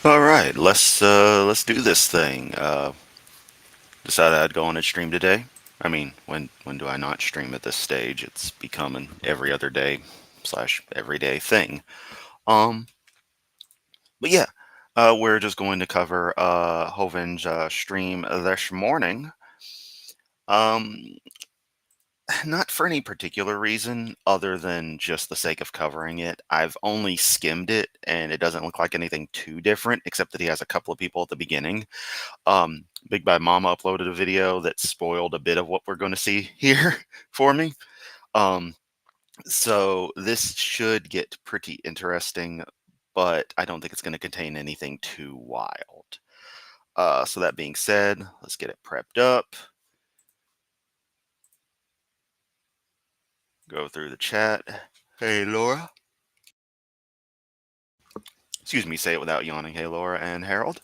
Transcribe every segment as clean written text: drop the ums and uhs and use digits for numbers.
All right, let's do this thing. Decided I'd go on and stream today. I mean, when do I not stream at this stage? It's become an every other day slash everyday thing. Um, but yeah, we're just going to cover Hovind's stream this morning. Um, Not for any particular reason other than just the sake of covering it. I've only skimmed it, and it doesn't look like anything too different, except that he has a couple of people at the beginning. Big Bad Mama uploaded a video that spoiled a bit of what we're going to see here for me. Um, so this should get pretty interesting, but I don't think it's going to contain anything too wild. So that being said, let's get it prepped up. Go through the chat. Hey, Laura. Excuse me, say it without yawning. Hey, Laura and Harold.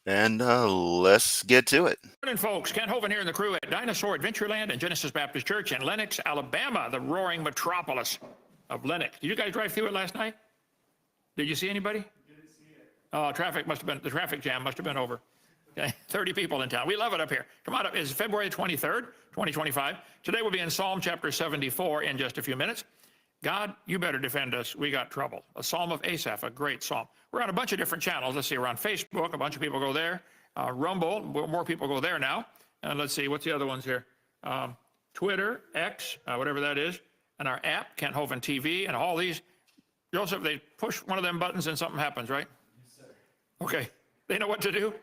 And let's get to it. Good morning, folks. Ken Hovind here in the crew at Dinosaur Adventureland and Genesis Baptist Church in Lenox, Alabama, the roaring metropolis of Lenox. Did you guys drive through it last night? Did you see anybody? Didn't see it. Oh, the traffic jam must have been over. Okay, 30 people in town. We love it up here. Come on up. It's February 23rd, 2025. Today we'll be in Psalm chapter 74 in just a few minutes. God, you better defend us. We got trouble. A Psalm of Asaph, a great psalm. We're on a bunch of different channels. Let's see, we're on Facebook. A bunch of people go there. Rumble, more people go there now. And let's see, what's the other ones here? Twitter, X, whatever that is. And our app, Kent Hovind TV, and all these. Joseph, they push one of them buttons and something happens, right? Yes, sir. Okay. They know what to do?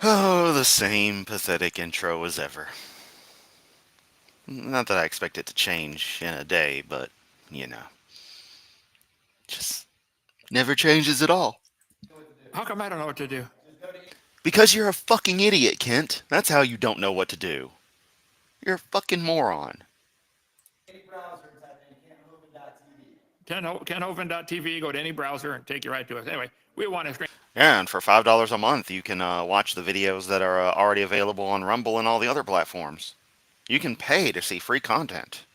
Oh, the same pathetic intro as ever. Not that I expect it to change in a day, but, you know, just never changes at all. How come I don't know what to do? Because you're a fucking idiot, Kent. That's how you don't know what to do. You're a fucking moron. Any browser, type in KentHovind.tv, go to any browser and take you right to us. Anyway, we want to stream. Yeah, and for $5 a month, you can watch the videos that are already available on Rumble and all the other platforms. You can pay to see free content,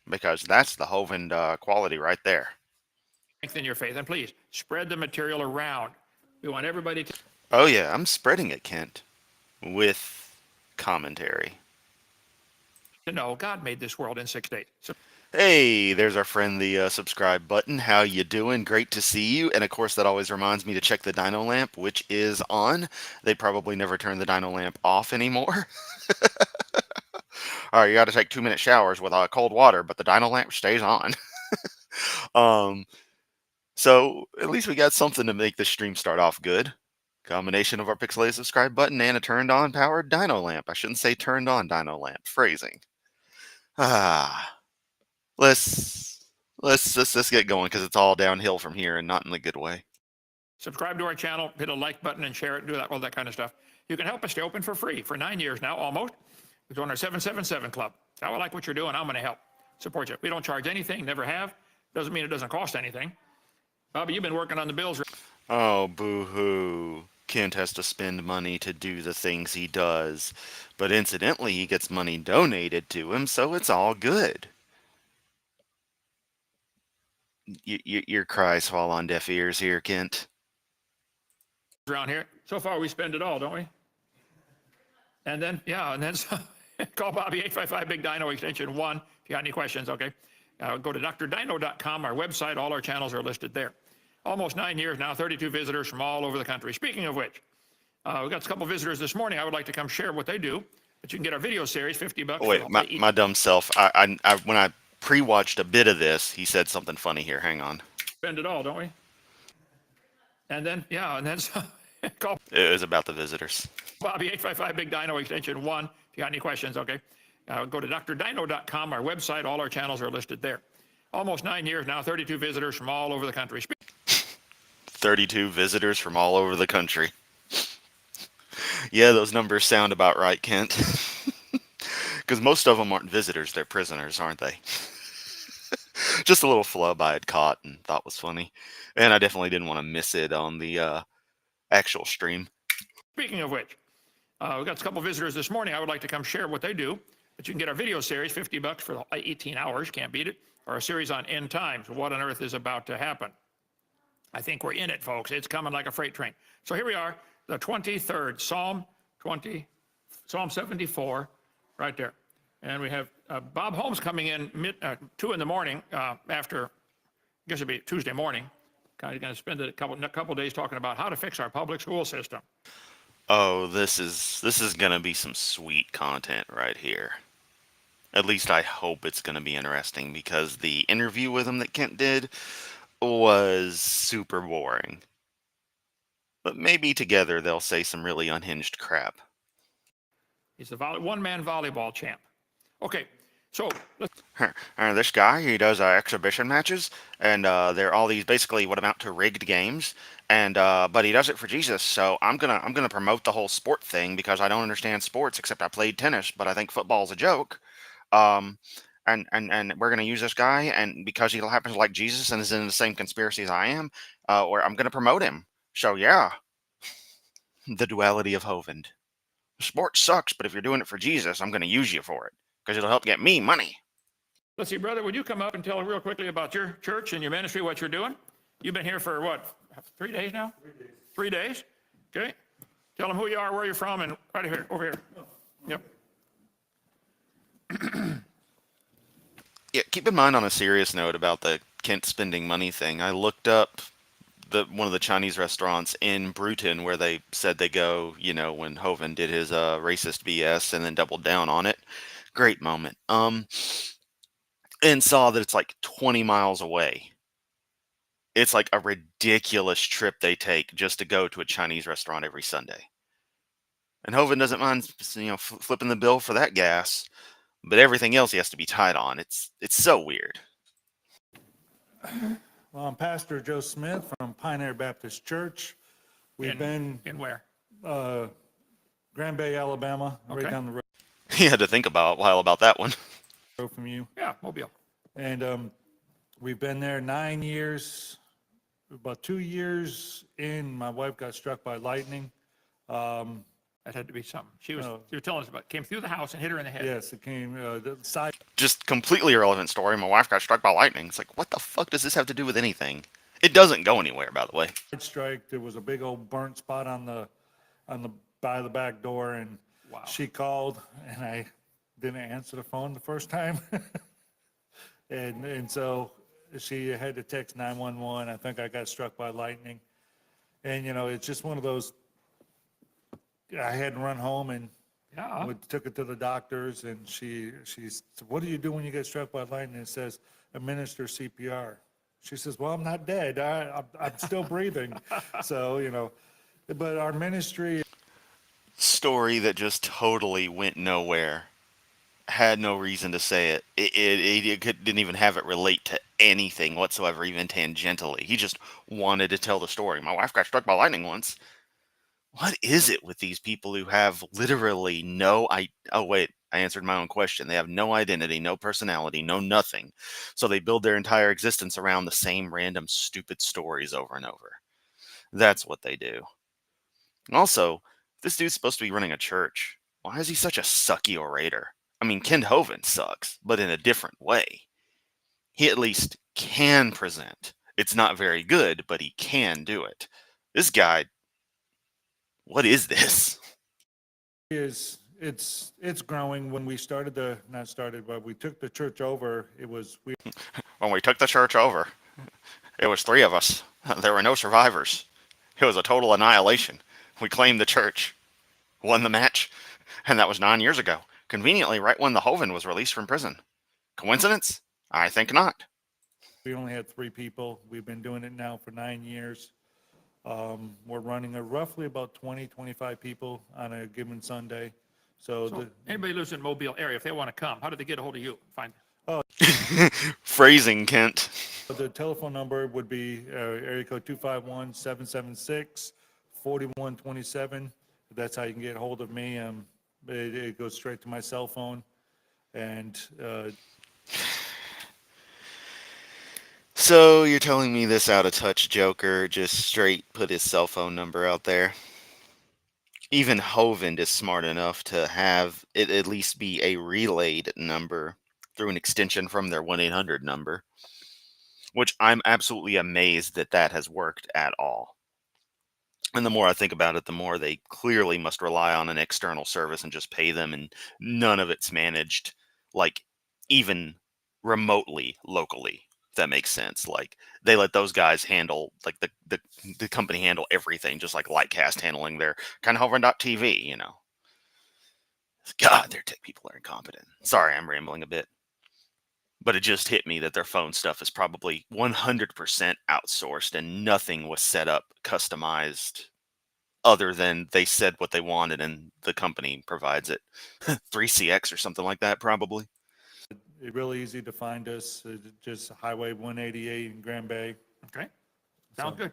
because that's the Hovind quality right there. Strengthen your faith, and please spread the material around. We want everybody to. Oh yeah, I'm spreading it, Kent, with commentary. To know God made this world in 6 days. So, hey, there's our friend, the subscribe button. How you doing? Great to see you. And of course, that always reminds me to check the Dino lamp, which is on. They probably never turn the Dino lamp off anymore. All right, you got to take 2-minute showers with cold water, but the Dino lamp stays on. So at least we got something to make this stream start off good. Combination of our pixelated subscribe button and a turned on powered Dino lamp. I shouldn't say turned on Dino lamp. Phrasing. Let's get going, because it's all downhill from here, and not in a good way. subscribe to our channel, hit a like button and share it, do that, all that kind of stuff. You can help us stay open for free for 9 years now, almost. We join our 777 club. I like what you're doing. I'm going to help support you. We don't charge anything, never have. Doesn't mean it doesn't cost anything. Bobby, you've been working on the bills. Oh, boo-hoo. Kent has to spend money to do the things he does. But incidentally, he gets money donated to him, so it's all good. Your cries fall on deaf ears here, Kent. Around here. So far, we spend it all, don't we? And then, yeah, and then call Bobby 855-BIG-DINO, extension 1, if you got any questions, okay? Go to drdino.com, our website. All our channels are listed there. Almost 9 years now, 32 visitors from all over the country. Speaking of which, we got a couple visitors this morning. I would like to come share what they do. But you can get our video series, $50. Oh, wait, my dumb self. When I pre-watched a bit of this, he said something funny here. Hang on. Spend it all, don't we? And then, yeah, and then call. It was about the visitors. Bobby 855-BIG-DINO, extension 1, if you got any questions, okay? Go to drdino.com, our website. All our channels are listed there. Almost 9 years now, 32 visitors from all over the country. 32 visitors from all over the country. Yeah, those numbers sound about right, Kent. Because most of them aren't visitors, they're prisoners, aren't they? Just a little flub I had caught and thought was funny. And I definitely didn't want to miss it on the actual stream. Speaking of which, we got a couple visitors this morning. I would like to come share what they do. But you can get our video series, $50 for 18 hours, can't beat it. Or a series on end times, what on earth is about to happen. I think we're in it, folks. It's coming like a freight train. So here we are, the 23rd, Psalm 74, right there. And we have Bob Holmes coming in 2 in the morning after, I guess it'd be Tuesday morning. Kind of going to spend a couple days talking about how to fix our public school system. Oh, this is gonna be some sweet content right here. At least I hope it's gonna be interesting because the interview with him that Kent did was super boring. But maybe together they'll say some really unhinged crap. He's the one-man volleyball champ. Okay, so let's. This guy, he does exhibition matches, and they're all these basically what amount to rigged games. And but he does it for Jesus, so I'm gonna promote the whole sport thing because I don't understand sports except I played tennis, but I think football's a joke. Um, and we're gonna use this guy, and because he happens to like Jesus and is in the same conspiracy as I am, or I'm gonna promote him. So yeah, the duality of Hovind. Sport sucks, but if you're doing it for Jesus, I'm gonna use you for it because it'll help get me money. Let's see, brother, would you come up and tell real quickly about your church and your ministry, what you're doing? You've been here for what, 3 days now? 3 days. 3 days? Okay. Tell them who you are, where you're from, and right here, over here. Yep. Yeah, keep in mind on a serious note about the Kent spending money thing. I looked up one of the Chinese restaurants in Bruton where they said they go, when Hovind did his racist BS and then doubled down on it. Great moment. And saw that it's like 20 miles away. It's like a ridiculous trip they take just to go to a Chinese restaurant every Sunday. And Hovind doesn't mind, flipping the bill for that gas, but everything else he has to be tight on. It's so weird. Well, I'm Pastor Joe Smith from Pioneer Baptist Church. We've been in where? Grand Bay, Alabama, Okay. right down the He had to think about a while about that one. road from you. Yeah, Mobile. And we've been there 9 years. About 2 years in, my wife got struck by lightning. That had to be something. She was telling us about, came through the house and hit her in the head. Yes, it came, the side Just completely irrelevant story. My wife got struck by lightning. It's like, what the fuck does this have to do with anything? It doesn't go anywhere, by the way. strike, there was a big old burnt spot on the by the back door, and Wow. she called, and I didn't answer the phone the first time. And so she had to text 911. I think I got struck by lightning. And, it's just one of those, I had to run home and Yeah. we took her to the doctors, and she said, "What do you do when you get struck by lightning?" It says, "Administer CPR." She says, "Well, I'm not dead. I'm still breathing." So, but our ministry, Story that just totally went nowhere. Had no reason to say it. Didn't even have it relate to anything whatsoever, even tangentially. He just wanted to tell the story. My wife got struck by lightning once. What is it with these people who have literally oh wait, I answered my own question. They have no identity, no personality, no nothing. So they build their entire existence around the same random stupid stories over and over. That's what they do. And also, if this dude's supposed to be running a church, why is he such a sucky orator? I mean, Ken Hovind sucks, but in a different way. He at least can present. It's not very good, but he can do it. This guy, what is this? it's growing. When we but we took the church over, When we took the church over, it was 3 of us. There were no survivors. It was a total annihilation. We claimed the church, won the match, and that was 9 years ago. Conveniently, right when the Hovind was released from prison. Coincidence? I think not. we only had 3 people. We've been doing it now for 9 years. We're running roughly about 25 people on a given Sunday. So Anybody lives in Mobile area, if they want to come, how do they get a hold of you? Find. Phrasing, Kent. the telephone number would be area code 251-776-4127. That's how you can get a hold of me. It goes straight to my cell phone. And So you're telling me this out-of-touch joker just straight put his cell phone number out there? Even Hovind is smart enough to have it at least be a relayed number through an extension from their 1-800 number. which I'm absolutely amazed that that has worked at all. And the more I think about it, the more they clearly must rely on an external service and just pay them, and none of it's managed, like, even remotely locally. If that makes sense. Like, they let those guys handle, like, the company handle everything, just like Lightcast handling their kind of Hovind.tv, you know. God, their tech people are incompetent. Sorry, I'm rambling a bit. But it just hit me that their phone stuff is probably 100% outsourced and nothing was set up, customized, other than they said what they wanted and the company provides it. 3CX or something like that, probably. It's really easy to find us, just Highway 188 in Grand Bay. Okay, sounds good.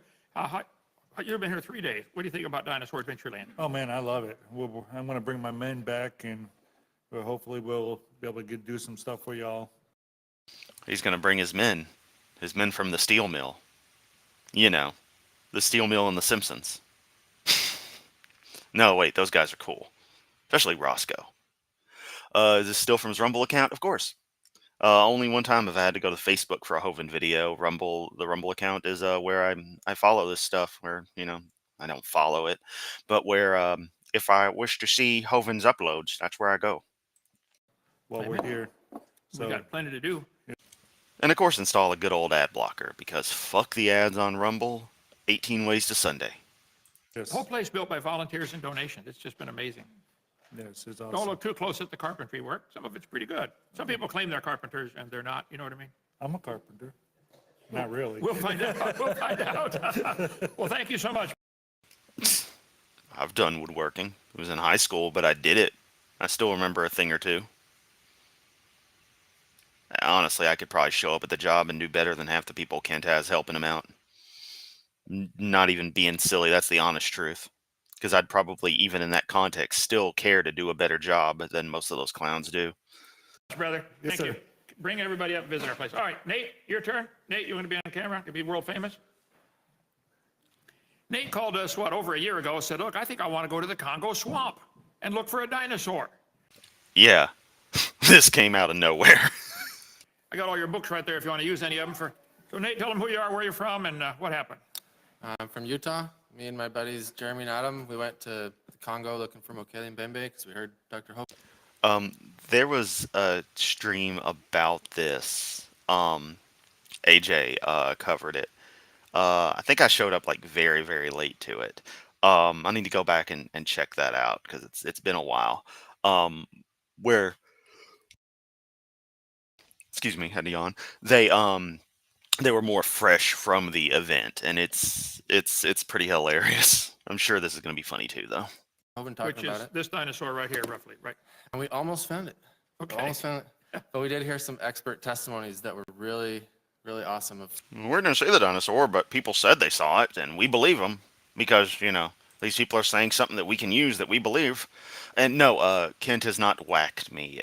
You've been here 3 days. What do you think about Dinosaur Adventureland? Oh, man, I love it. I'm going to bring my men back, and hopefully we'll be able to do some stuff for y'all. He's going to bring his men from the steel mill. You know, the steel mill in The Simpsons. No, wait, those guys are cool. Especially Roscoe. Is this still from his Rumble account? Of course. Only one time I've had to go to Facebook for a Hovind video. The Rumble account is where I follow this stuff. Where, you know, I don't follow it, but where if I wish to see Hovind's uploads, that's where I go. While we're here. We got plenty to do. And of course, install a good old ad blocker, because fuck the ads on Rumble. 18 ways to Sunday. Yes, The whole place built by volunteers and donations. It's just been amazing. yes, it's Don't awesome. look too close at the carpentry work. Some of it's pretty good. Some people claim they're carpenters and they're not. You know what I mean? I'm a carpenter. Not really. We'll find out. We'll find out. Well, thank you so much. I've done woodworking. It was in high school, but I did it. I still remember a thing or two. Honestly, I could probably show up at the job and do better than half the people Kent has helping him out. Not even being silly, that's the honest truth. Because I'd probably, even in that context, still care to do a better job than most of those clowns do. Brother, Yes, thank you. sir. Bring everybody up and visit our place. All right, Nate, your turn. Nate, you want to be on camera? To be world famous? Nate called us, over a year ago, said, look, I think I want to go to the Congo swamp and look for a dinosaur. Yeah, this came out of nowhere. I got all your books right there if you want to use any of them for. So Nate, tell them who you are, where you're from, and what happened. I'm from Utah. Me and my buddies Jeremy and Adam, we went to the Congo looking for mokele and bembe because we heard Dr. Hope. There was a stream about this. AJ covered it. I think I showed up like very, very late to it. I need to go back and check that out because it's been a while. Where, excuse me, had to yawn. They were more fresh from the event, and it's pretty hilarious. I'm sure this is going to be funny too, though. I've been talking Which about is it. this dinosaur right here, roughly, right? And we almost found it. Okay. We almost found it. But we did hear some expert testimonies that were really, really awesome. We're going to see the dinosaur, but people said they saw it, and we believe them because, you know, these people are saying something that we can use that we believe. And no, Kent has not whacked me.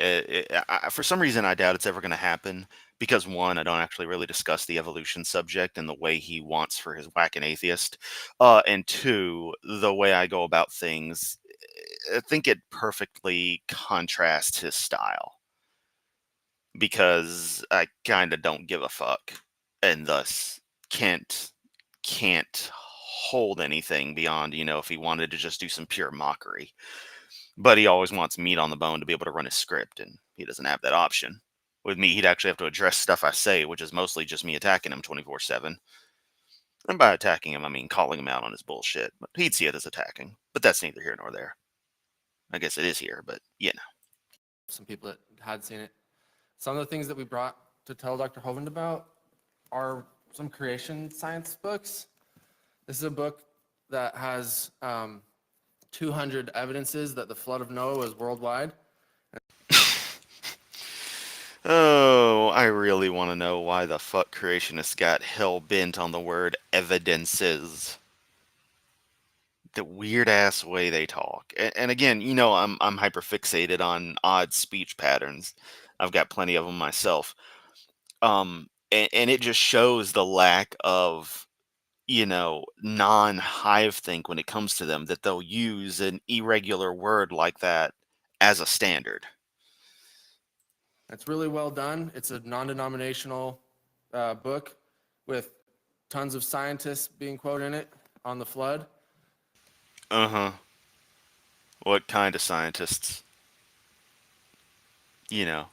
For some reason, I doubt it's ever going to happen because, one, I don't actually really discuss the evolution subject in the way he wants for his whacking atheist. And two, the way I go about things, I think it perfectly contrasts his style because I kind of don't give a fuck, and thus Kent can't hold anything beyond, you know, if he wanted to just do some pure mockery. But he always wants meat on the bone to be able to run his script, and he doesn't have that option. With me, he'd actually have to address stuff I say, which is mostly just me attacking him 24/7. And by attacking him, I mean calling him out on his bullshit. But he'd see it as attacking. But that's neither here nor there. I guess it is here, but you know. Some people that had seen it. Some of the things that we brought to tell Dr. Hovind about are some creation science books. This is a book that has 200 evidences that the flood of Noah was worldwide. Oh, I really want to know why the fuck creationists got hell-bent on the word evidences. The weird-ass way they talk. And again, you know, I'm hyper-fixated on odd speech patterns. I've got plenty of them myself. And it just shows the lack of, you know, non-hive think when it comes to them, that they'll use an irregular word like that as a standard. It's really well done. It's a non-denominational book. with tons of scientists being quoted in it on the flood. Uh-huh. What kind of scientists?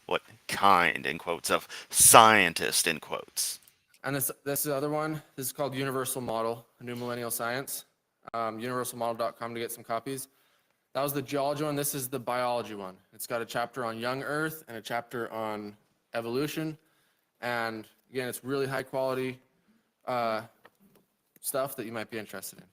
What kind, in quotes, of scientist, in quotes. And this other one, this is called Universal Model, A New Millennial Science. Universalmodel.com to get some copies. That was the geology one. This is the biology one. It's got a chapter on young Earth and a chapter on evolution. And again, it's really high quality stuff that you might be interested in.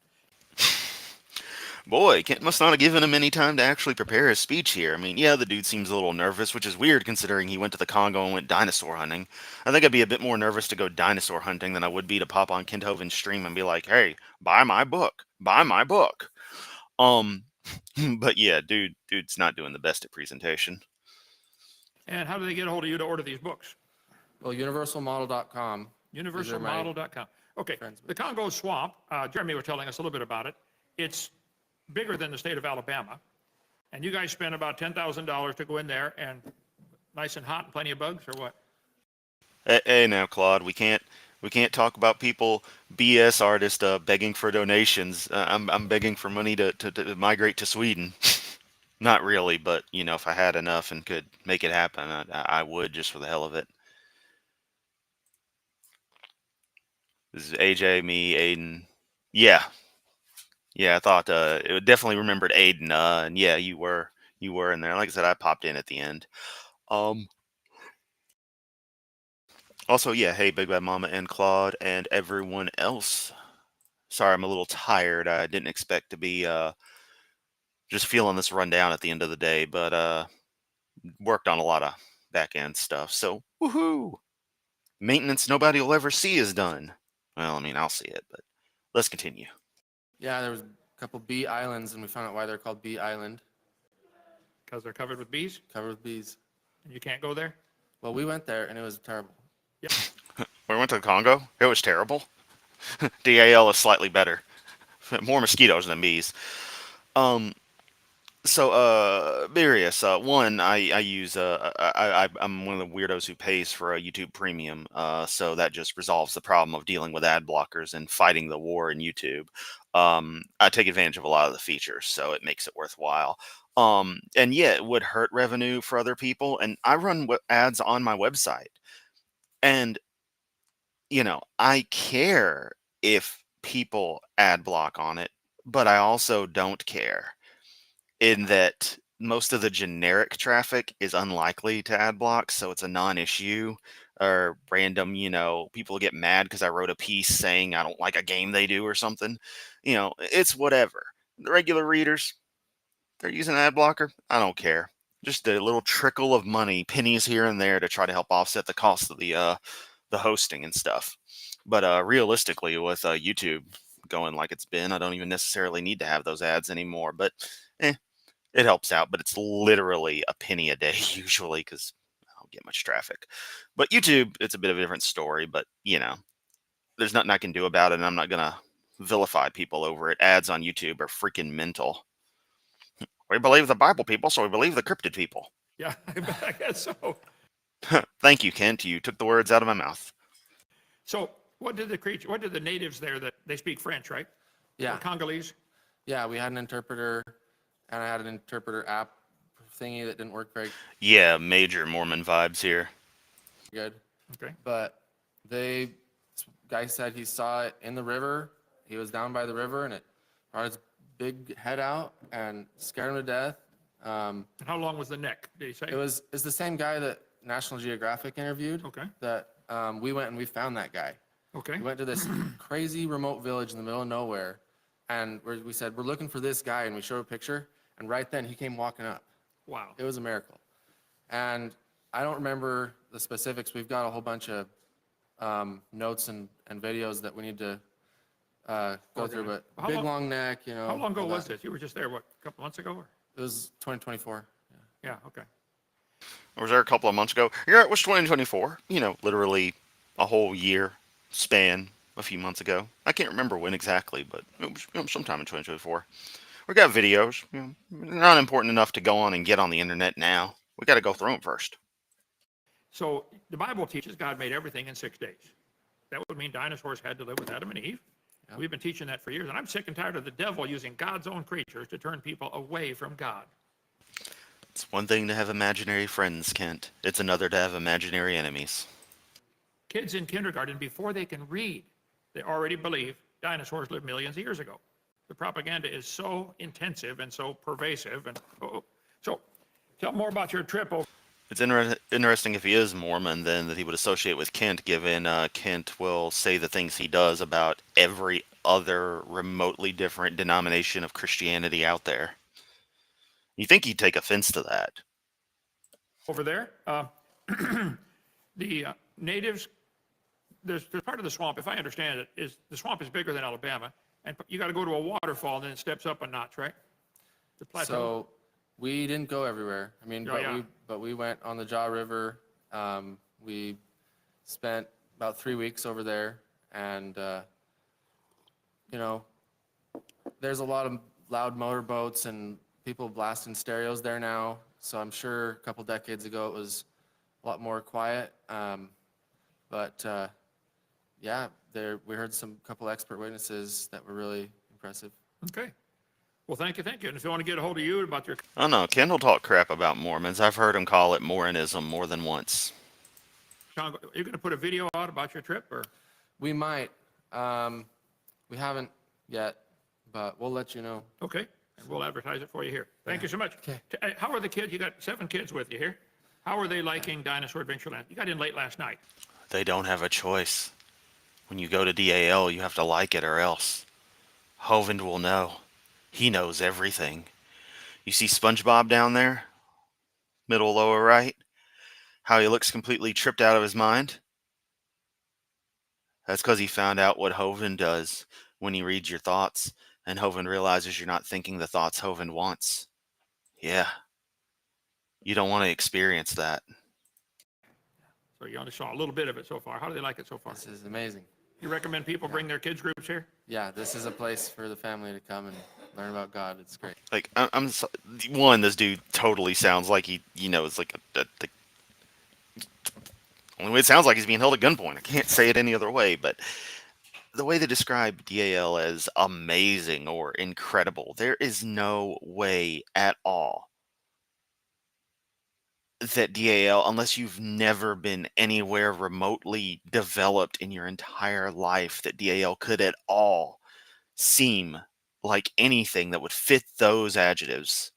Boy, Kent must not have given him any time to actually prepare his speech here. I mean, yeah, the dude seems a little nervous, which is weird considering he went to the Congo and went dinosaur hunting. I think I'd be a bit more nervous to go dinosaur hunting than I would be to pop on Kent Hovind's stream and be like, hey, buy my book. Buy my book. But yeah, dude's not doing the best at presentation. And how do they get a hold of you to order these books? Well, universalmodel.com. Universalmodel.com. Okay, Friends. the Congo swamp, Jeremy was telling us a little bit about it. It's bigger than the state of Alabama. And you guys spent about $10,000 to go in there and nice and hot and plenty of bugs, or what? Hey now, Claude, we can't talk about people, BS artists, begging for donations. I'm begging for money to migrate to Sweden. Not really, but if I had enough and could make it happen, I would, just for the hell of it. This is AJ, me, Aiden. Yeah, I thought it definitely remembered Aiden. And yeah, you were in there. Like I said, I popped in at the end. Also, yeah, hey, Big Bad Mama and Claude and everyone else. Sorry, I'm a little tired. I didn't expect to be just feeling this rundown at the end of the day, but worked on a lot of back end stuff. So, woohoo! Maintenance nobody will ever see is done. Well, I mean, I'll see it, but let's continue. Yeah, there was a couple bee islands, and we found out why they're called Bee Island, Because they're covered with bees, covered with bees. and you can't go there? Well, we went there, and it was terrible. Yeah. We went to the Congo. It was terrible. DAL is slightly better. More mosquitoes than bees. So, various. One, I use. I'm one of the weirdos who pays for a YouTube Premium. So that just resolves the problem of dealing with ad blockers and fighting the war in YouTube. I take advantage of a lot of the features, so it makes it worthwhile. And yeah, it would hurt revenue for other people, and I run ads on my website, and I care if people ad block on it, but I also don't care in that most of the generic traffic is unlikely to ad block, so it's a non-issue. Or random, people get mad because I wrote a piece saying I don't like a game they do or something. It's whatever. The regular readers, they're using an ad blocker. I don't care. Just a little trickle of money, pennies here and there to try to help offset the cost of the hosting and stuff. But realistically, with YouTube going like it's been, I don't even necessarily need to have those ads anymore. But it helps out. But it's literally a penny a day usually because I don't get much traffic. But YouTube, it's a bit of a different story. But there's nothing I can do about it, and I'm not gonna vilify people over it. Ads on YouTube are freaking mental. We believe the Bible people, so we believe the cryptid people. Yeah, I guess so. Thank you, Kent. You took the words out of my mouth. So what did the natives there, that they speak French, right? Yeah. Or Congolese? Yeah, we had an interpreter, and I had an interpreter app thingy that didn't work very Yeah, major Mormon vibes here. good. Okay. But this guy said he saw it in the river. He was down by the river, and it brought his big head out and scared him to death. And how long was the neck, did he say? It's the same guy that National Geographic interviewed. Okay. That we went and we found that guy. Okay. We went to this crazy remote village in the middle of nowhere, and we said, we're looking for this guy, and we showed a picture, and right then he came walking up. Wow. It was a miracle. And I don't remember the specifics. We've got a whole bunch of notes and videos that we need to go through, but How big long- long neck, How long ago all was that. this? You were just there, what, a couple months ago? Or? It was 2024. Yeah, okay. Or was there a couple of months ago? Yeah, it was 2024. Literally a whole year span a few months ago. I can't remember when exactly, but it was sometime in 2024. We got videos. Not important enough to go on and get on the internet now. We got to go through them first. So the Bible teaches God made everything in 6 days. that would mean dinosaurs had to live with Adam and Eve. We've been teaching that for years, and I'm sick and tired of the devil using God's own creatures to turn people away from God. It's one thing to have imaginary friends, Kent. It's another to have imaginary enemies. Kids in kindergarten, before they can read, they already believe dinosaurs lived millions of years ago. The propaganda is so intensive and so pervasive. And so, tell more about your trip over. It's interesting if he is Mormon, then that he would associate with Kent, given Kent will say the things he does about every other remotely different denomination of Christianity out there. You think he'd take offense to that? Over there. The natives, there's part of the swamp, if I understand it, is the swamp is bigger than Alabama, and you got to go to a waterfall, and then it steps up a notch, right? The plateau. So we didn't go everywhere. I mean, but we went on the Jaw River. We spent about 3 weeks over there, and you know, there's a lot of loud motorboats and people blasting stereos there now. So I'm sure a couple decades ago it was a lot more quiet. But yeah, we heard some couple expert witnesses that were really impressive. Okay. Well, thank you. And if you want to get a hold of you about your... Oh no, Kent will talk crap about Mormons. I've heard him call it Morinism more than once. Sean, are you going to put a video out about your trip, or? We might. We haven't yet, but we'll let you know. Okay, and we'll advertise it for you here. Thank you so much. Okay. How are the kids? You got 7 kids with you here. How are they liking Dinosaur Adventureland? You got in late last night. They don't have a choice. When you go to DAL, you have to like it or else. Hovind will know. He knows everything. You see SpongeBob down there? Middle lower right? How he looks completely tripped out of his mind? That's because he found out what Hovind does when he reads your thoughts, and Hovind realizes you're not thinking the thoughts Hovind wants. Yeah. You don't want to experience that. So you only saw a little bit of it so far. How do they like it so far? This is amazing. You recommend people bring their kids groups here? Yeah, this is a place for the family to come and learn about God. It's great. Like, this dude totally sounds like it's like the only way it sounds like he's being held at gunpoint. I can't say it any other way, but the way they describe DAL as amazing or incredible, there is no way at all that DAL, unless you've never been anywhere remotely developed in your entire life, that DAL could at all seem like anything that would fit those adjectives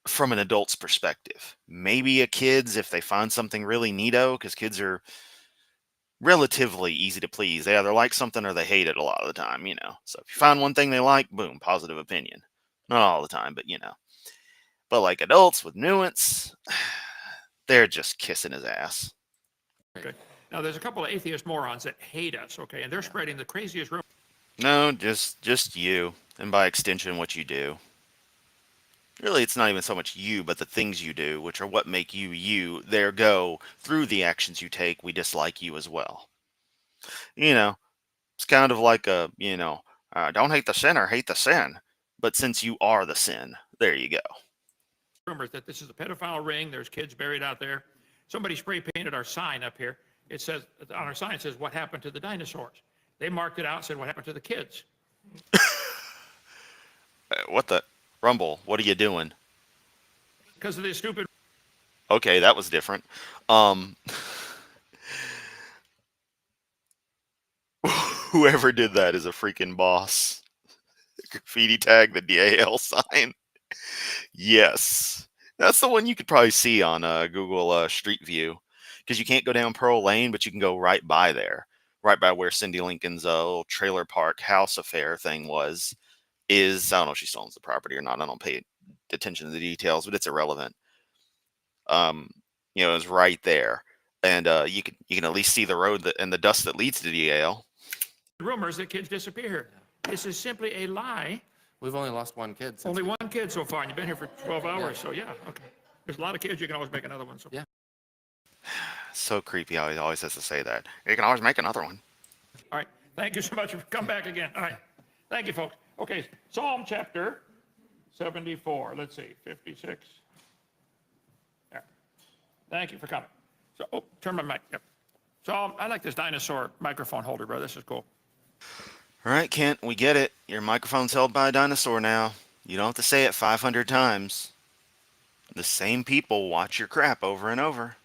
from an adult's perspective. Maybe a kid's if they find something really neato, because kids are relatively easy to please. They either like something or they hate it a lot of the time, So if you find one thing they like, boom, positive opinion. Not all the time, but But like adults with nuance, they're just kissing his ass. Okay. Now, there's a couple of atheist morons that hate us, okay? And they're spreading the craziest rumors. No, just you, and by extension, what you do. Really, it's not even so much you, but the things you do, which are what make you you. There go, through the actions you take, we dislike you as well. It's kind of like don't hate the sinner, hate the sin. But since you are the sin, there you go. Rumors that this is a pedophile ring. There's kids buried out there. Somebody spray painted our sign up here. It says, on our sign, it says, what happened to the dinosaurs? They marked it out and said, what happened to the kids? What the? Rumble, what are you doing? Because of this stupid... Okay, that was different. Whoever did that is a freaking boss. Graffiti tag the DAL sign. Yes. That's the one you could probably see on Google Street View. Because you can't go down Pearl Lane, but you can go right by there. Right by where Cindy Lincoln's little trailer park house affair thing was. I don't know if she still owns the property or not. I don't pay attention to the details, but it's irrelevant. It's right there. And you can at least see the road and the dust that leads to DAL. Rumors that kids disappear here. This is simply a lie. We've only lost one kid. Only one kid so far, and you've been here for 12 hours, so yeah, okay. There's a lot of kids, you can always make another one. So. Yeah. So creepy how he always has to say that. You can always make another one. All right, thank you so much for coming back again. All right, thank you, folks. Okay, Psalm chapter 74. Let's see, 56. There. Thank you for coming. So, turn my mic. Yep. So I like this dinosaur microphone holder, bro. This is cool. All right, Kent, we get it. Your microphone's held by a dinosaur now. You don't have to say it 500 times. The same people watch your crap over and over.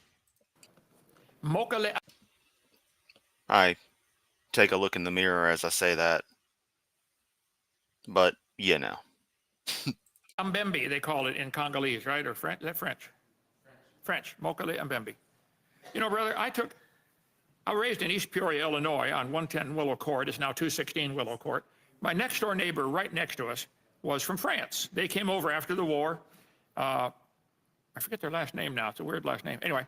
Mockery. I take a look in the mirror as I say that. But, you know. Mbembe, they call it in Congolese, right? Or French? Is that French? French. Mokele Mbembe. You know, brother, I was raised in East Peoria, Illinois on 110 Willow Court. It's now 216 Willow Court. My next door neighbor right next to us was from France. They came over after the war. I forget their last name now. It's a weird last name. Anyway,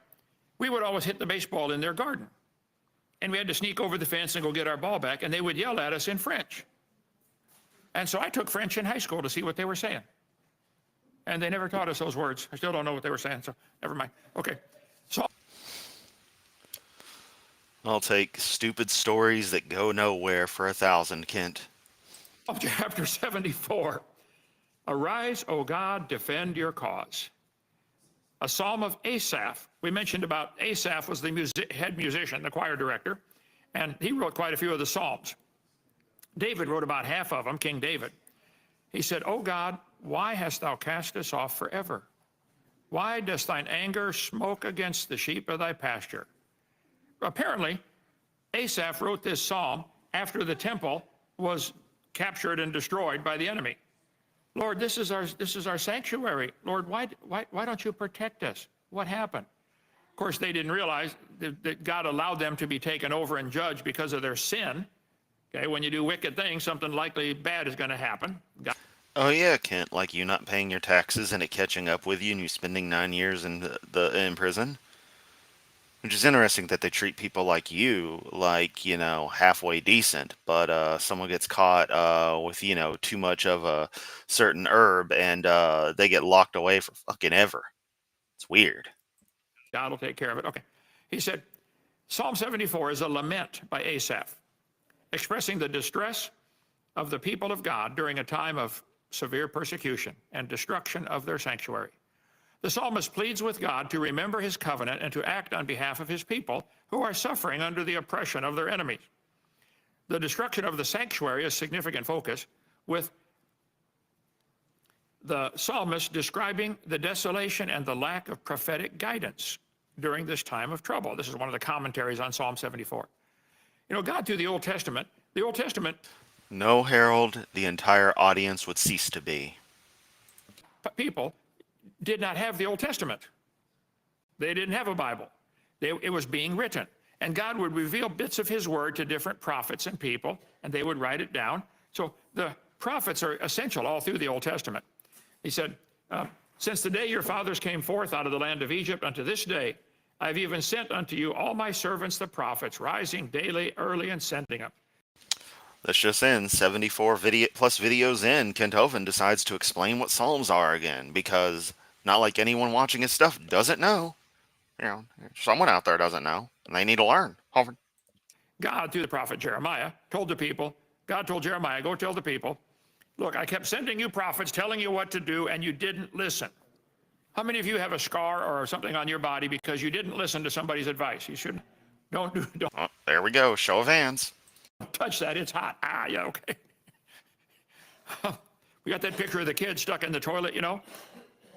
we would always hit the baseball in their garden. And we had to sneak over the fence and go get our ball back, and they would yell at us in French. And so I took French in high school to see what they were saying. And they never taught us those words. I still don't know what they were saying, so never mind. Okay. So I'll take stupid stories that go nowhere for 1,000, Kent. chapter 74. Arise, O God, defend your cause. A psalm of Asaph. We mentioned about Asaph was the head musician, the choir director, and he wrote quite a few of the psalms. David wrote about half of them, King David. He said, O God, why hast thou cast us off forever? Why does thine anger smoke against the sheep of thy pasture? Apparently, Asaph wrote this psalm after the temple was captured and destroyed by the enemy. Lord, this is our sanctuary. Lord, why don't you protect us? What happened? Of course, they didn't realize that God allowed them to be taken over and judged because of their sin. Okay, when you do wicked things, something likely bad is going to happen. God. Oh yeah, Kent, like you not paying your taxes and it catching up with you and you spending 9 years in prison. Which is interesting that they treat people like you like, you know, halfway decent, but someone gets caught with, you know, too much of a certain herb and they get locked away for fucking ever. It's weird. God will take care of it. Okay. He said, Psalm 74 is a lament by Asaph, expressing the distress of the people of God during a time of severe persecution and destruction of their sanctuary. The psalmist pleads with God to remember his covenant and to act on behalf of his people who are suffering under the oppression of their enemies. The destruction of the sanctuary is a significant focus, with the psalmist describing the desolation and the lack of prophetic guidance during this time of trouble. This is one of the commentaries on Psalm 74. You know, God through the Old Testament, No, Harold, the entire audience would cease to be. people did not have the Old Testament. They didn't have a Bible. It was being written. And God would reveal bits of his word to different prophets and people, and they would write it down. So the prophets are essential all through the Old Testament. He said, since the day your fathers came forth out of the land of Egypt unto this day, I've even sent unto you all my servants the prophets, rising daily, early, and sending them. This just in, 74 plus videos in, Kent Hovind decides to explain what Psalms are again, because not like anyone watching his stuff doesn't know. You know, someone out there doesn't know, and they need to learn. Hovind. God, through the prophet Jeremiah, told the people, God told Jeremiah, go tell the people, look, I kept sending you prophets, telling you what to do, and you didn't listen. How many of you have a scar or something on your body because you didn't listen to somebody's advice? You shouldn't. Don't Oh, there we go, show of hands. touch that, it's hot. Ah, yeah, okay. We got that picture of the kid stuck in the toilet, you know?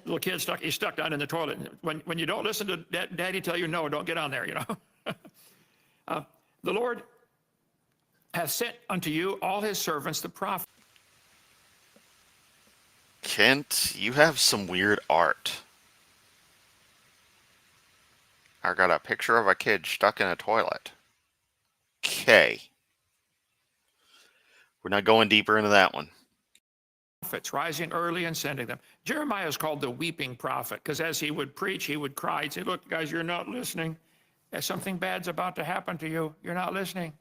Little kid he's stuck down in the toilet. When you don't listen to daddy tell you no, don't get on there, you know? The Lord has sent unto you all his servants, the prophets. Kent, you have some weird art. I got a picture of a kid stuck in a toilet. Okay. We're not going deeper into that one. Prophets rising early and sending them. Jeremiah is called the weeping prophet because as he would preach, he would cry and say, look, guys, you're not listening. Something bad's about to happen to you. You're not listening.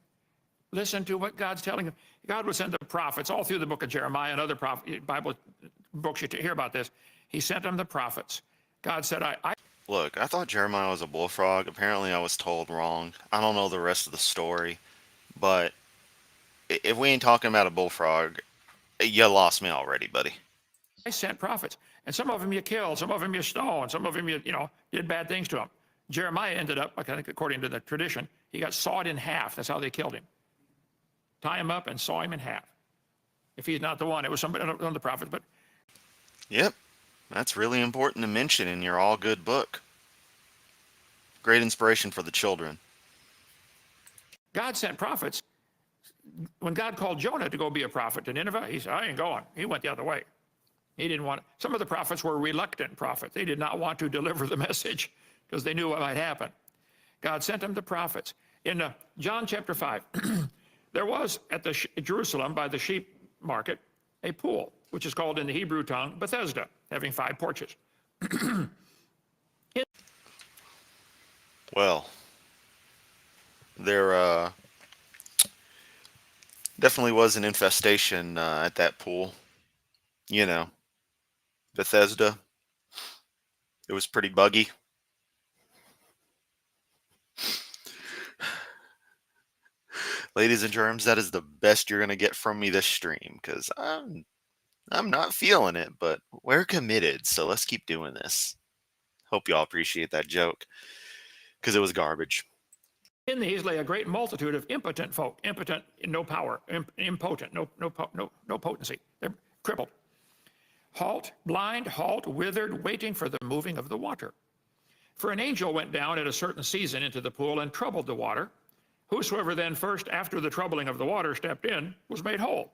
Listen to what God's telling you. God would send the prophets all through the book of Jeremiah and other Bible books. You hear about this. He sent them the prophets. God said, Look, I thought Jeremiah was a bullfrog. Apparently I was told wrong. I don't know the rest of the story. But if we ain't talking about a bullfrog, you lost me already, buddy. I sent prophets. And some of them you killed, some of them you stoned, some of them you did bad things to them. Jeremiah ended up, I think according to the tradition, he got sawed in half. That's how they killed him. Tie him up and saw him in half. If he's not the one, it was somebody, one of the prophets. But Yep, that's really important to mention in your all good book. Great inspiration for the children. God sent prophets. When God called Jonah to go be a prophet to Nineveh, he said, I ain't going. He went the other way. He didn't want, some of the prophets were reluctant prophets. They did not want to deliver the message because they knew what might happen. God sent them the prophets. In John chapter 5, there was at Jerusalem by the sheep market a pool, which is called in the Hebrew tongue Bethesda, having 5 porches. Well, there definitely was an infestation at that pool. You know, Bethesda. It was pretty buggy. Ladies and germs, that is the best you're going to get from me this stream, because I'm not feeling it, but we're committed, so let's keep doing this. Hope y'all appreciate that joke, because it was garbage. In these lay a great multitude of impotent folk, impotent in no power, impotent, no potency. They're crippled. Halt, blind, halt, withered, waiting for the moving of the water. For an angel went down at a certain season into the pool and troubled the water. Whosoever then first after the troubling of the water stepped in was made whole.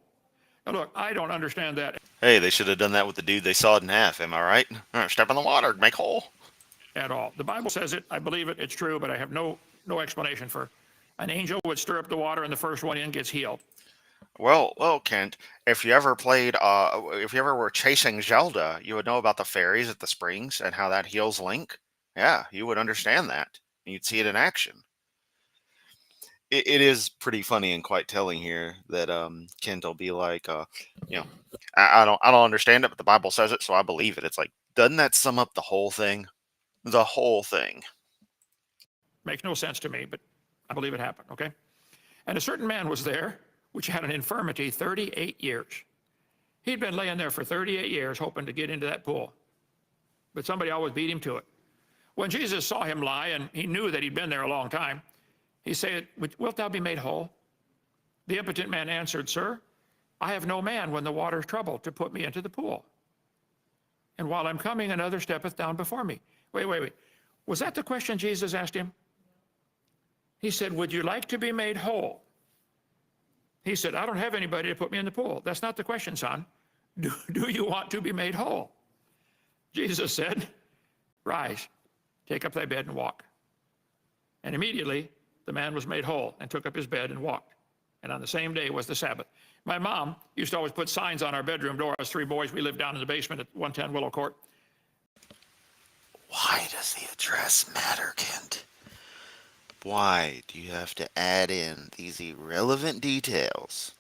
Now look, I don't understand that Hey, they should have done that with the dude they sawed in half, am I right? Step in the water, make whole. at all. The Bible says it, I believe it, it's true, but I have no explanation for an angel would stir up the water and the first one in gets healed. Well, Kent, if you ever were chasing Zelda, you would know about the fairies at the springs and how that heals Link. Yeah, you would understand that. You'd see it in action. It is pretty funny and quite telling here that Kent will be like, I don't understand it, but the Bible says it, so I believe it. It's like, doesn't that sum up the whole thing? The whole thing. Makes no sense to me, but I believe it happened, okay? And a certain man was there, which had an infirmity 38 years. He'd been laying there for 38 years hoping to get into that pool, but somebody always beat him to it. When Jesus saw him lie, and he knew that he'd been there a long time, he said, wilt thou be made whole? The impotent man answered, Sir, I have no man when the water is troubled to put me into the pool. And while I'm coming, another steppeth down before me. Wait. Was that the question Jesus asked him? He said, would you like to be made whole? He said, I don't have anybody to put me in the pool. That's not the question, son. Do you want to be made whole? Jesus said, rise, take up thy bed and walk. And immediately the man was made whole and took up his bed and walked. And on the same day was the Sabbath. My mom used to always put signs on our bedroom door. Us 3 boys, we lived down in the basement at 110 Willow Court. Why does the address matter, Kent? Why do you have to add in these irrelevant details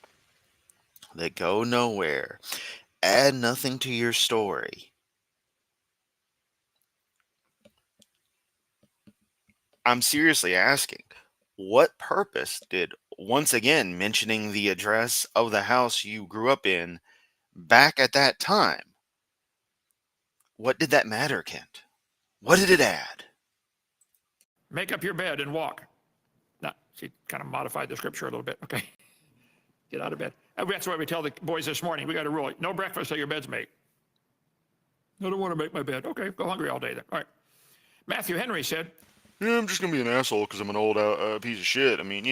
that go nowhere, add nothing to your story? I'm seriously asking, what purpose did, once again, mentioning the address of the house you grew up in back at that time, what did that matter, Kent? What did it add? Make up your bed and walk. Now, she kind of modified the scripture a little bit, okay? Get out of bed. That's why we tell the boys this morning, we got a rule, no breakfast till your bed's made. I don't want to make my bed. Okay, go hungry all day then. All right. Matthew Henry said, Yeah, I'm just going to be an asshole because I'm an old piece of shit. I mean,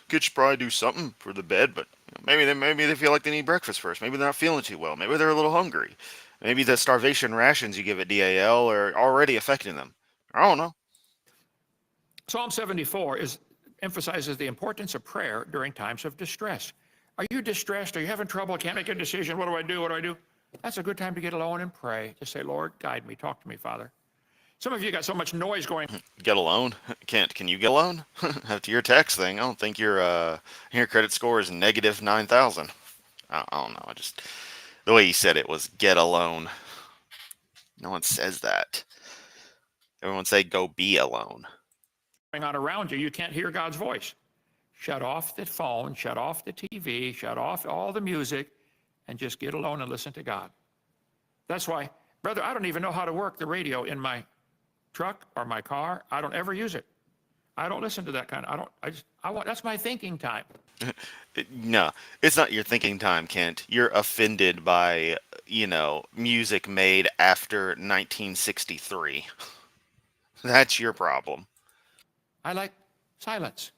kids should probably do something for the bed, but maybe they feel like they need breakfast first. Maybe they're not feeling too well. Maybe they're a little hungry. Maybe the starvation rations you give at DAL are already affecting them. I don't know. Psalm 74 emphasizes the importance of prayer during times of distress. Are you distressed? Are you having trouble? Can't make a decision. What do I do? What do I do? That's a good time to get alone and pray. Just say, Lord, guide me. Talk to me, Father. Some of you got so much noise going. Get alone? Kent, can you get alone? After your tax thing, I don't think your credit score is negative 9,000. I don't know. The way you said it was get alone. No one says that. Everyone say go be alone. Going on around you, you can't hear God's voice. Shut off the phone, shut off the TV, shut off all the music, and just get alone and listen to God. That's why, brother, I don't even know how to work the radio in my truck or my car. I don't ever use it. I don't listen to that kind of, that's my thinking time. No, it's not your thinking time, Kent. You're offended by, music made after 1963. That's your problem. I like silence.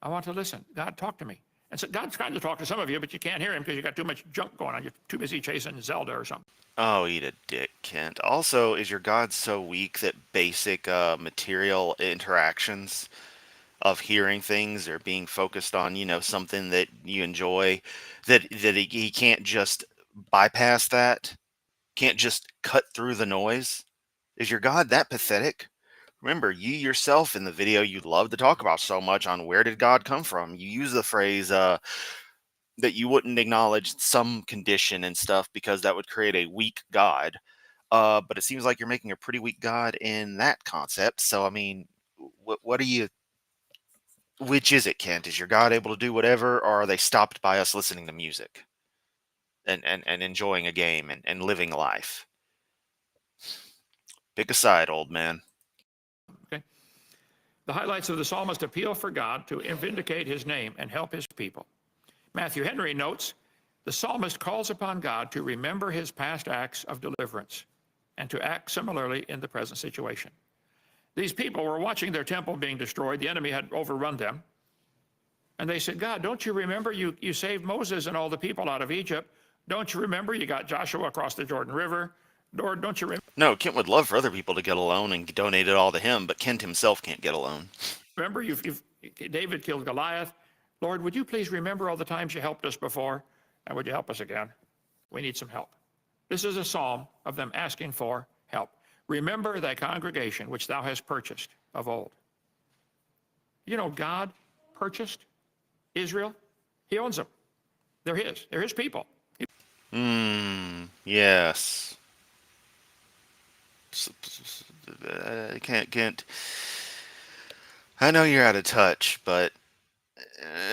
I want to listen. God, talk to me. And so God's trying to talk to some of you, but you can't hear him because you got too much junk going on. You're too busy chasing Zelda or something. Oh, eat a dick, Kent. Also, is your God so weak that basic material interactions of hearing things or being focused on, something that you enjoy, that he can't just bypass that? Can't just cut through the noise? Is your God that pathetic? Remember, you yourself in the video you love to talk about so much on where did God come from, you use the phrase that you wouldn't acknowledge some condition and stuff because that would create a weak God. But it seems like you're making a pretty weak God in that concept. So, I mean, what are you? Which is it, Kent? Is your God able to do whatever, or are they stopped by us listening to music and enjoying a game and living life? Pick a side, old man. Okay. The highlights of the psalmist appeal for God to vindicate his name and help his people. Matthew Henry notes, the psalmist calls upon God to remember his past acts of deliverance and to act similarly in the present situation. These people were watching their temple being destroyed. The enemy had overrun them. And they said, God, don't you remember you saved Moses and all the people out of Egypt? Don't you remember you got Joshua across the Jordan River? Lord, don't you No, Kent would love for other people to get alone and donate it all to him, but Kent himself can't get alone. remember David killed Goliath? Lord, would you please remember all the times you helped us before? And would you help us again? We need some help. This is a psalm of them asking for help. Remember thy congregation, which thou hast purchased of old. You know, God purchased Israel. He owns them. They're his. They're his people. Yes. Kent. I know you're out of touch, but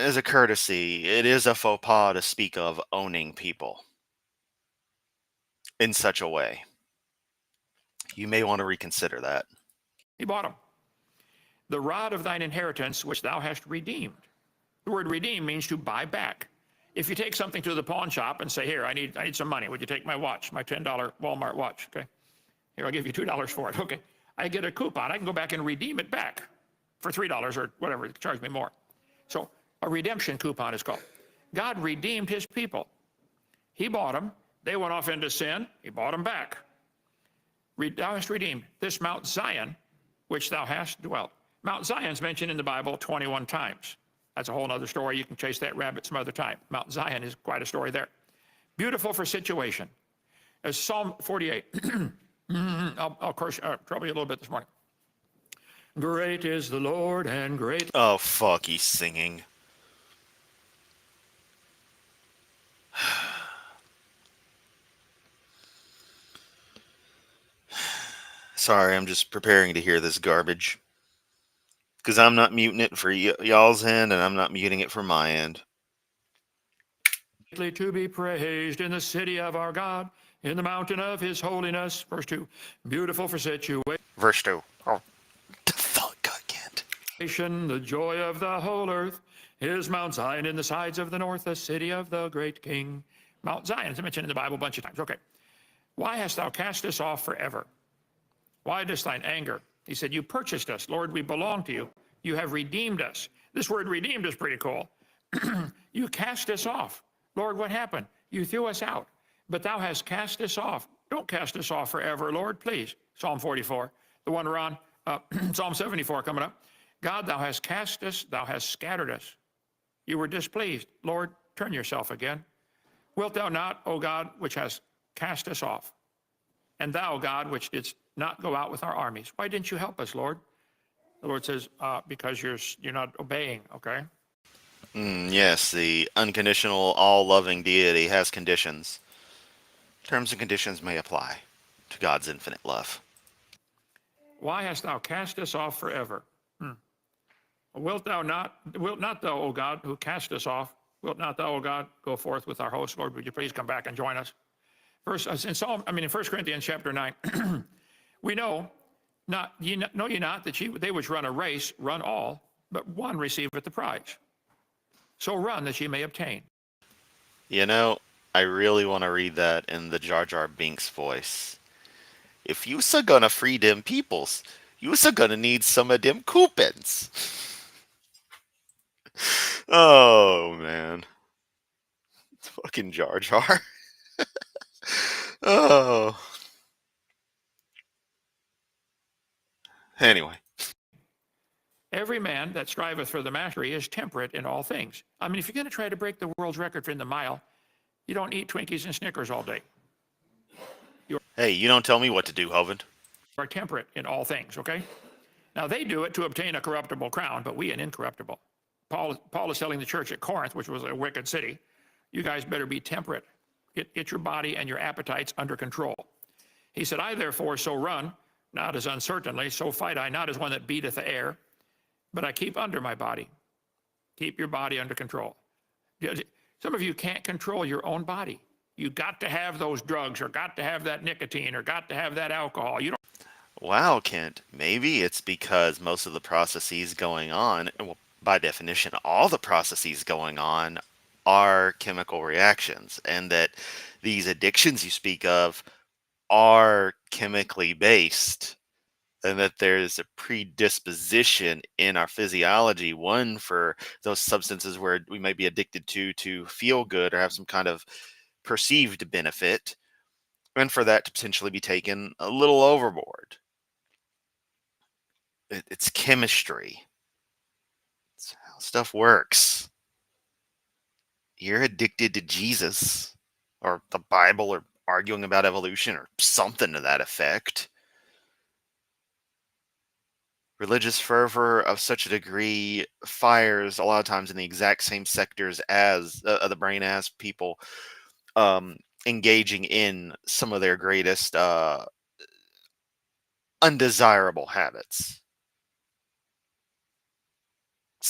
as a courtesy, it is a faux pas to speak of owning people in such a way. You may want to reconsider that. He bought them. The rod of thine inheritance, which thou hast redeemed. The word redeem means to buy back. If you take something to the pawn shop and say, here, I need some money. Would you take my watch, my $10 Walmart watch? Okay. Here, I'll give you $2 for it. Okay. I get a coupon. I can go back and redeem it back for $3 or whatever. Charge me more. So a redemption coupon is called. God redeemed his people. He bought them. They went off into sin. He bought them back. Thou hast redeemed this Mount Zion, which thou hast dwelt. Mount Zion's mentioned in the Bible 21 times. That's a whole other story. You can chase that rabbit some other time. Mount Zion is quite a story there. Beautiful for situation. As Psalm 48. I'll of course trouble you a little bit this morning. Great is the Lord and great. Oh, fuck, he's singing. Sorry, I'm just preparing to hear this garbage. Because I'm not muting it for y'all's end, and I'm not muting it for my end. To be praised in the city of our God, in the mountain of his holiness. Verse 2. Beautiful for situation. Verse 2. Oh, the fuck, I can't. The joy of the whole earth is Mount Zion in the sides of the north, the city of the great King. Mount Zion is mentioned in the Bible a bunch of times. Okay. Why hast thou cast us off forever? Why dost thine anger? He said, you purchased us. Lord, we belong to you. You have redeemed us. This word redeemed is pretty cool. You cast us off. Lord, what happened? You threw us out. But thou hast cast us off. Don't cast us off forever, Lord, please. Psalm 44. The one we're on, Psalm 74 coming up. God, thou hast cast us. Thou hast scattered us. You were displeased. Lord, turn yourself again. Wilt thou not, O God, which hast cast us off? And thou, God, which didst not go out with our armies. Why didn't you help us, Lord? The Lord says, because you're not obeying, okay? Yes, the unconditional, all-loving deity has conditions. Terms and conditions may apply to God's infinite love. Why hast thou cast us off forever? Wilt not thou, O God, who cast us off, wilt not thou, O God, go forth with our host? Lord, would you please come back and join us? In 1 Corinthians chapter 9, we know Not, know ye not that they which run a race run all, but one receiveth the prize. So run that ye may obtain. You know, I really want to read that in the Jar Jar Binks voice. If you's gonna free them peoples, you's gonna need some of them coupons. Oh man, fucking Jar Jar. Oh. Anyway, Every man that striveth for the mastery is temperate in all things. I mean, if you're going to try to break the world's record for in the mile, you don't eat Twinkies and Snickers all day. hey, you don't tell me what to do, Hovind. You are temperate in all things, okay? Now, they do it to obtain a corruptible crown, but we an incorruptible. Paul is telling the church at Corinth, which was a wicked city, you guys better be temperate. Get your body and your appetites under control. He said, I therefore so run, not as uncertainly, so fight I, not as one that beateth the air, but I keep under my body. Keep your body under control. Some of you can't control your own body. You got to have those drugs, or got to have that nicotine, or got to have that alcohol. You don't. Wow, Kent, maybe it's because most of the processes going on, well, by definition, all the processes going on are chemical reactions, and that these addictions you speak of are chemically based, and that there's a predisposition in our physiology, one for those substances where we may be addicted to feel good or have some kind of perceived benefit, and for that to potentially be taken a little overboard. It's chemistry. It's how stuff works. You're addicted to Jesus or the Bible or arguing about evolution or something to that effect. Religious fervor of such a degree fires a lot of times in the exact same sectors as the brain as people engaging in some of their greatest undesirable habits.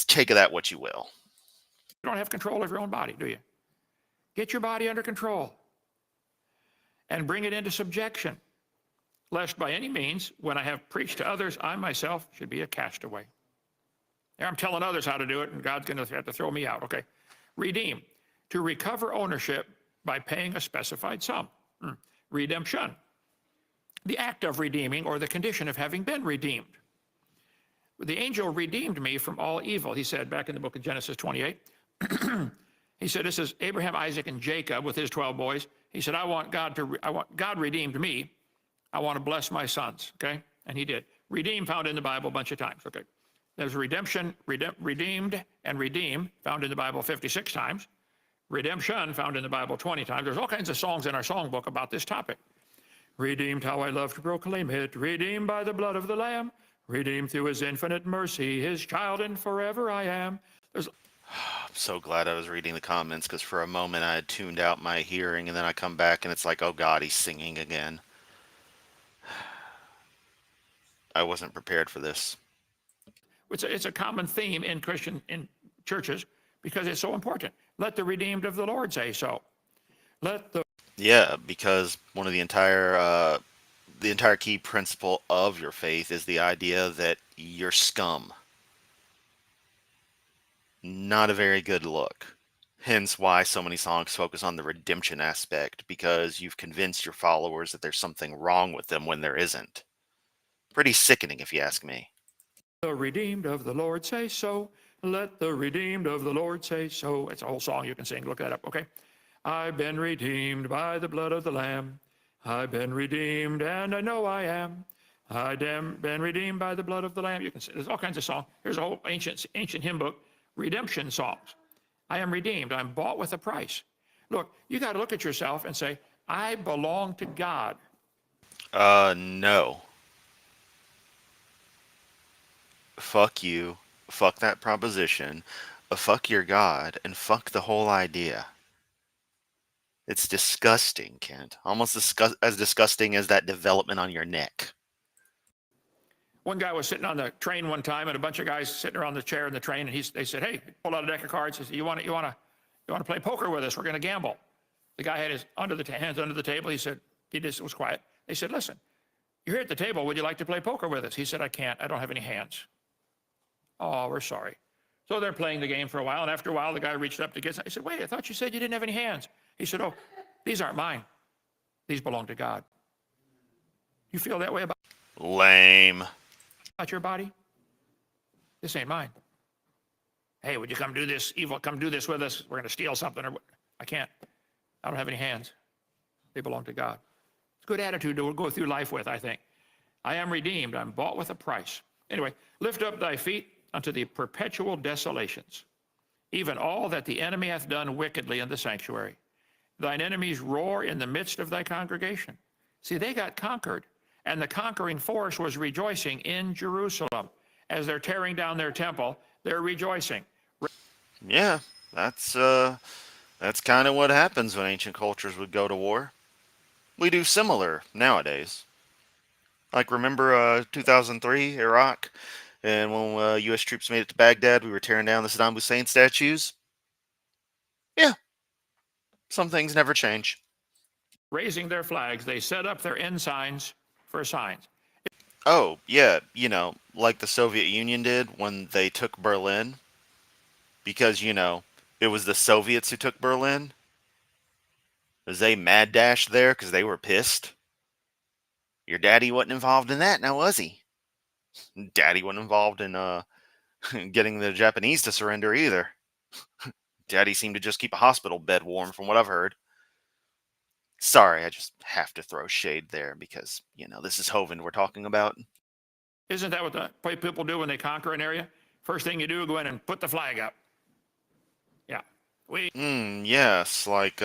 Take of that what you will. You don't have control of your own body, do you? Get your body under control and bring it into subjection, lest by any means, when I have preached to others, I myself should be a castaway. There, I'm telling others how to do it, and God's going to have to throw me out. Okay. Redeem, to recover ownership by paying a specified sum. Redemption, the act of redeeming or the condition of having been redeemed. The angel redeemed me from all evil, he said back in the book of Genesis 28. He said, this is Abraham, Isaac, and Jacob with his 12 boys. He said, God redeemed me. I want to bless my sons, okay? And he did. Redeem found in the Bible a bunch of times, okay? There's redemption, redeemed, and redeem found in the Bible 56 times. Redemption found in the Bible 20 times. There's all kinds of songs in our songbook about this topic. Redeemed, how I love to proclaim it. Redeemed by the blood of the Lamb. Redeemed through his infinite mercy, his child and forever I am. I'm so glad I was reading the comments, because for a moment I had tuned out my hearing, and then I come back and it's like, oh God, he's singing again. I wasn't prepared for this. It's a common theme in in churches because it's so important. Let the redeemed of the Lord say so. Yeah, because one of the entire key principle of your faith is the idea that you're scum. Not a very good look. Hence why so many songs focus on the redemption aspect, because you've convinced your followers that there's something wrong with them when there isn't. Pretty sickening, if you ask me. The redeemed of the Lord say so. Let the redeemed of the Lord say so. It's a whole song you can sing. Look that up, okay? I've been redeemed by the blood of the Lamb. I've been redeemed, and I know I am. I've been redeemed by the blood of the Lamb. You can. There's all kinds of songs. Here's a whole ancient hymn book, redemption songs. I am redeemed. I'm bought with a price. Look, you got to look at yourself and say, I belong to God. No. Fuck you. Fuck that proposition. Fuck your God, and fuck the whole idea. It's disgusting, Kent. Almost as disgusting as that development on your neck. One guy was sitting on the train one time, and a bunch of guys sitting around the chair in the train, and they said, "Hey," pulled out a deck of cards. He said, "You want to play poker with us? We're going to gamble." The guy had his hands under the table. He said, he just was quiet. They said, "Listen, You're here at the table. Would you like to play poker with us? He said, I can't. I don't have any hands. Oh, we're sorry. So they're playing the game for a while, and after a while, the guy reached up to get some. He said, wait, I thought you said you didn't have any hands. He said, oh, these aren't mine. These belong to God. You feel that way Lame. about your body? This ain't mine. Hey, would you come do this, evil, come do this with us? We're going to steal something. Or I can't. I don't have any hands. They belong to God. It's a good attitude to go through life with, I think. I am redeemed. I'm bought with a price. Anyway, lift up thy feet unto the perpetual desolations, even all that the enemy hath done wickedly in the sanctuary. Thine enemies roar in the midst of thy congregation. See, they got conquered, and the conquering force was rejoicing in Jerusalem. As they're tearing down their temple, they're rejoicing. Yeah, that's kind of what happens when ancient cultures would go to war. We do similar nowadays. Like, remember 2003, Iraq? And when U.S. troops made it to Baghdad, we were tearing down the Saddam Hussein statues? Yeah, some things never change. Raising their flags, they set up their ensigns for signs. Oh, yeah, like the Soviet Union did when they took Berlin. Because, it was the Soviets who took Berlin. Was they mad dashed there because they were pissed? Your daddy wasn't involved in that, now was he? Daddy wasn't involved in getting the Japanese to surrender either. Daddy seemed to just keep a hospital bed warm from what I've heard. Sorry, I just have to throw shade there because, this is Hovind we're talking about. Isn't that what the people do when they conquer an area? First thing you do, go in and put the flag up. Yeah. Yes, like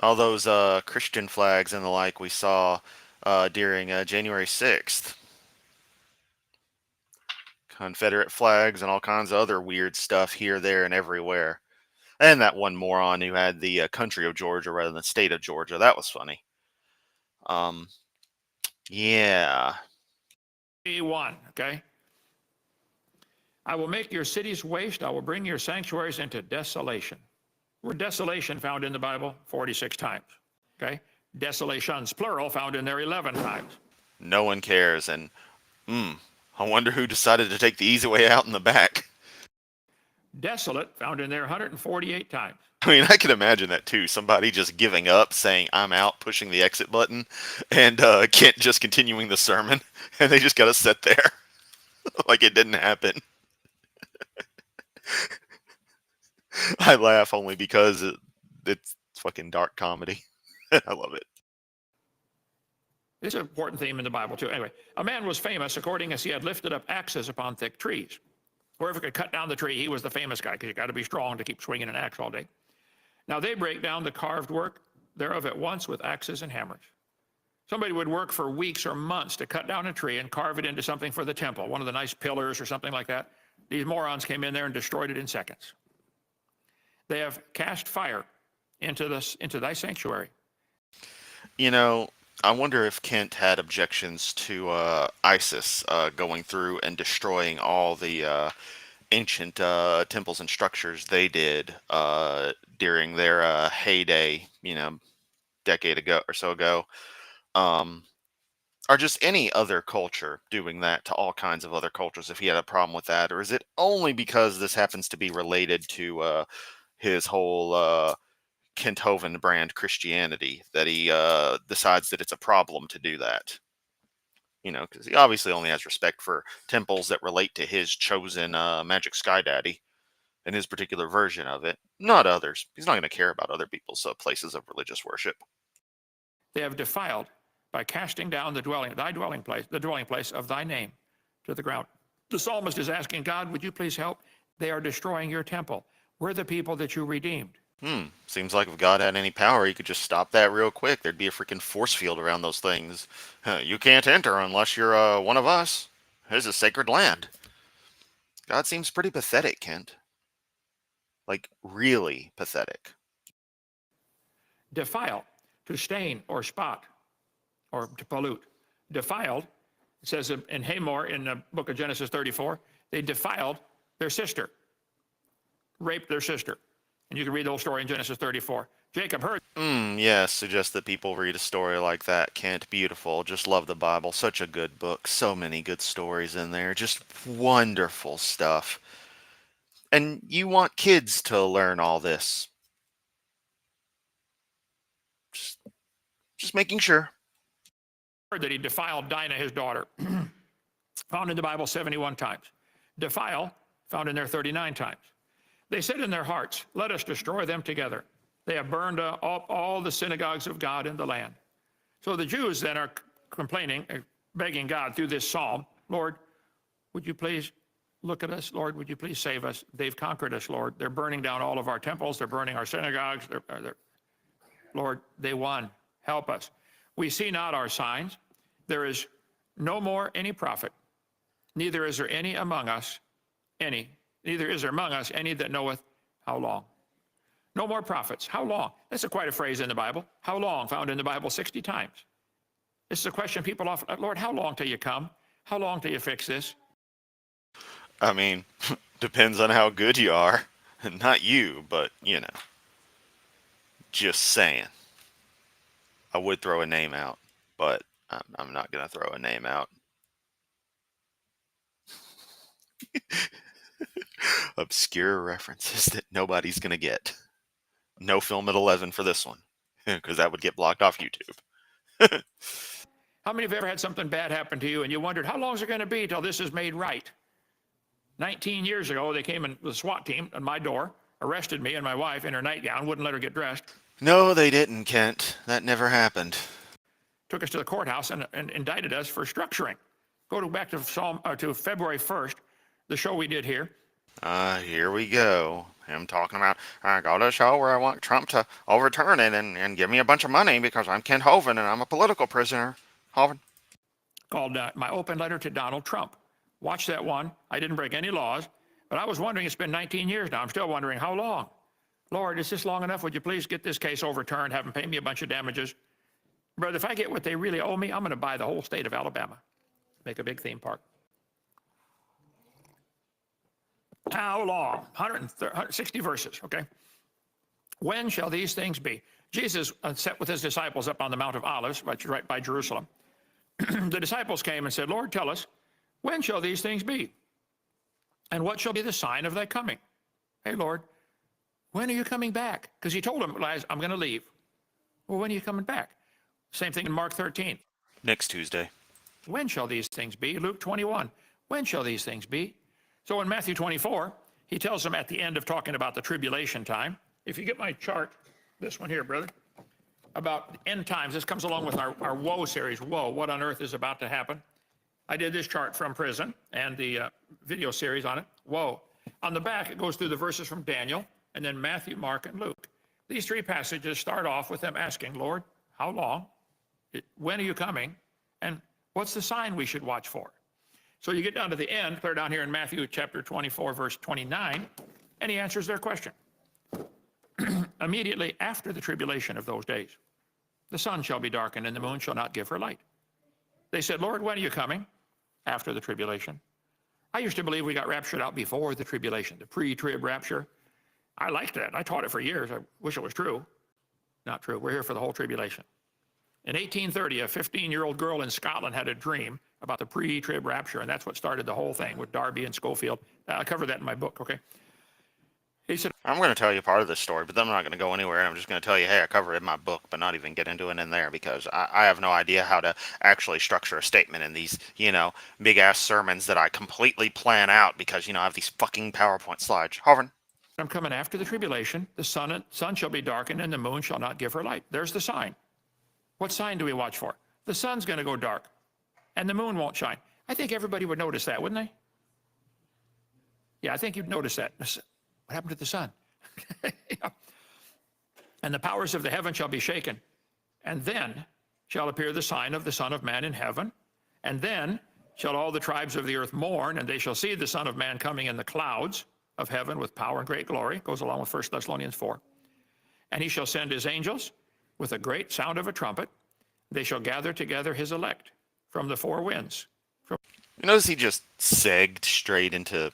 all those Christian flags and the like we saw during January 6th. Confederate flags and all kinds of other weird stuff here, there, and everywhere. And that one moron who had the country of Georgia rather than the state of Georgia. That was funny. Yeah. E1, okay? I will make your cities waste. I will bring your sanctuaries into desolation. Word desolation found in the Bible 46 times, okay? Desolations, plural, found in there 11 times. No one cares, and I wonder who decided to take the easy way out in the back. Desolate, found in there 148 times. I mean, I can imagine that too. Somebody just giving up, saying, I'm out, pushing the exit button, and Kent just continuing the sermon, and they just got to sit there like it didn't happen. I laugh only because it's fucking dark comedy. I love it. This is an important theme in the Bible, too. Anyway, a man was famous according as he had lifted up axes upon thick trees. Whoever could cut down the tree, he was the famous guy, because you got to be strong to keep swinging an axe all day. Now they break down the carved work thereof at once with axes and hammers. Somebody would work for weeks or months to cut down a tree and carve it into something for the temple, one of the nice pillars or something like that. These morons came in there and destroyed it in seconds. They have cast fire into thy sanctuary. I wonder if Kent had objections to ISIS going through and destroying all the ancient temples and structures they did during their heyday, decade ago or so ago, or just any other culture doing that to all kinds of other cultures, if he had a problem with that, or is it only because this happens to be related to his whole Kent Hovind brand Christianity that he decides that it's a problem to do that? Because he obviously only has respect for temples that relate to his chosen magic sky daddy and his particular version of it, not others. He's not going to care about other people's places of religious worship. They have defiled by casting down the dwelling place of thy name to the ground. The psalmist is asking God, would you please help? They are destroying your temple. We're the people that you redeemed. Seems like if God had any power, he could just stop that real quick. There'd be a freaking force field around those things. You can't enter unless you're one of us. This is sacred land. God seems pretty pathetic, Kent. Like, really pathetic. Defile, to stain or spot, or to pollute. Defiled, it says in Hamor in the book of Genesis 34, they defiled their sister, raped their sister. And you can read the whole story in Genesis 34. Jacob heard. Yes, suggest that people read a story like that. Kent, beautiful. Just love the Bible. Such a good book. So many good stories in there. Just wonderful stuff. And you want kids to learn all this. Just making sure. That he defiled Dinah, his daughter. Found in the Bible 71 times. Defile, found in there 39 times. They said in their hearts, let us destroy them together. They have burned up all the synagogues of God in the land. So the Jews then are complaining, begging God through this psalm, Lord, would you please look at us? Lord, would you please save us? They've conquered us, Lord. They're burning down all of our temples. They're burning our synagogues. Lord, they won. Help us. We see not our signs. There is no more any prophet. Neither is there any among us, neither is there among us any that knoweth how long. No more prophets. How long? That's quite a phrase in the Bible. How long? Found in the Bible 60 times. This is a question people often, Lord, how long till you come? How long till you fix this? I mean, depends on how good you are. Not you, but, you know. Just saying. I would throw a name out, but I'm not going to throw a name out. Obscure references that nobody's going to get. No film at 11 for this one, because that would get blocked off YouTube. How many of you ever had something bad happen to you and you wondered, how long is it going to be till this is made right? 19 years ago, they came in the SWAT team at my door, arrested me and my wife in her nightgown, wouldn't let her get dressed. No, they didn't, Kent. That never happened. Took us to the courthouse and indicted us for structuring. Go back to February 1st, the show we did here. Here we go. Him talking about, I got a show where I want Trump to overturn it and give me a bunch of money because I'm Kent Hovind and I'm a political prisoner. Hovind. Called my open letter to Donald Trump. Watch that one. I didn't break any laws, but I was wondering, it's been 19 years now. I'm still wondering how long. Lord, is this long enough? Would you please get this case overturned, have them pay me a bunch of damages? Brother, if I get what they really owe me, I'm going to buy the whole state of Alabama. Make a big theme park. How long? 160 verses, okay? When shall these things be? Jesus sat with his disciples up on the Mount of Olives, right by Jerusalem. The disciples came and said, Lord, tell us, when shall these things be? And what shall be the sign of thy coming? Hey, Lord, when are you coming back? Because he told them, I'm going to leave. Well, when are you coming back? Same thing in Mark 13. Next Tuesday. When shall these things be? Luke 21. When shall these things be? So in Matthew 24, he tells them at the end of talking about the tribulation time, if you get my chart, this one here, brother, about end times, this comes along with our woe series, woe, what on earth is about to happen? I did this chart from prison and the video series on it, woe. On the back, it goes through the verses from Daniel, and then Matthew, Mark, and Luke. These three passages start off with them asking, Lord, how long? When are you coming? And what's the sign we should watch for? So you get down to the end, clear down here in Matthew chapter 24, verse 29, and he answers their question. Immediately after the tribulation of those days, the sun shall be darkened and the moon shall not give her light. They said, Lord, when are you coming? After the tribulation. I used to believe we got raptured out before the tribulation, the pre-trib rapture. I liked that. I taught it for years. I wish it was true. Not true. We're here for the whole tribulation. In 1830, a 15-year-old girl in Scotland had a dream about the pre-trib rapture, and that's what started the whole thing with Darby and Schofield. I covered that in my book, okay? He said, I'm going to tell you part of this story, but then I'm not going to go anywhere, and I'm just going to tell you, hey, I covered it in my book, but not even get into it in there, because I have no idea how to actually structure a statement in these, big-ass sermons that I completely plan out, because, I have these fucking PowerPoint slides. Hovind. I'm coming after the tribulation. The sun shall be darkened, and the moon shall not give her light. There's the sign. What sign do we watch for? The sun's going to go dark, and the moon won't shine. I think everybody would notice that, wouldn't they? Yeah, I think you'd notice that. What happened to the sun? Yeah. And the powers of the heaven shall be shaken. And then shall appear the sign of the Son of Man in heaven. And then shall all the tribes of the earth mourn, and they shall see the Son of Man coming in the clouds of heaven with power and great glory. Goes along with 1 Thessalonians 4. And he shall send his angels with a great sound of a trumpet. They shall gather together his elect from the four winds. You notice he just segged straight into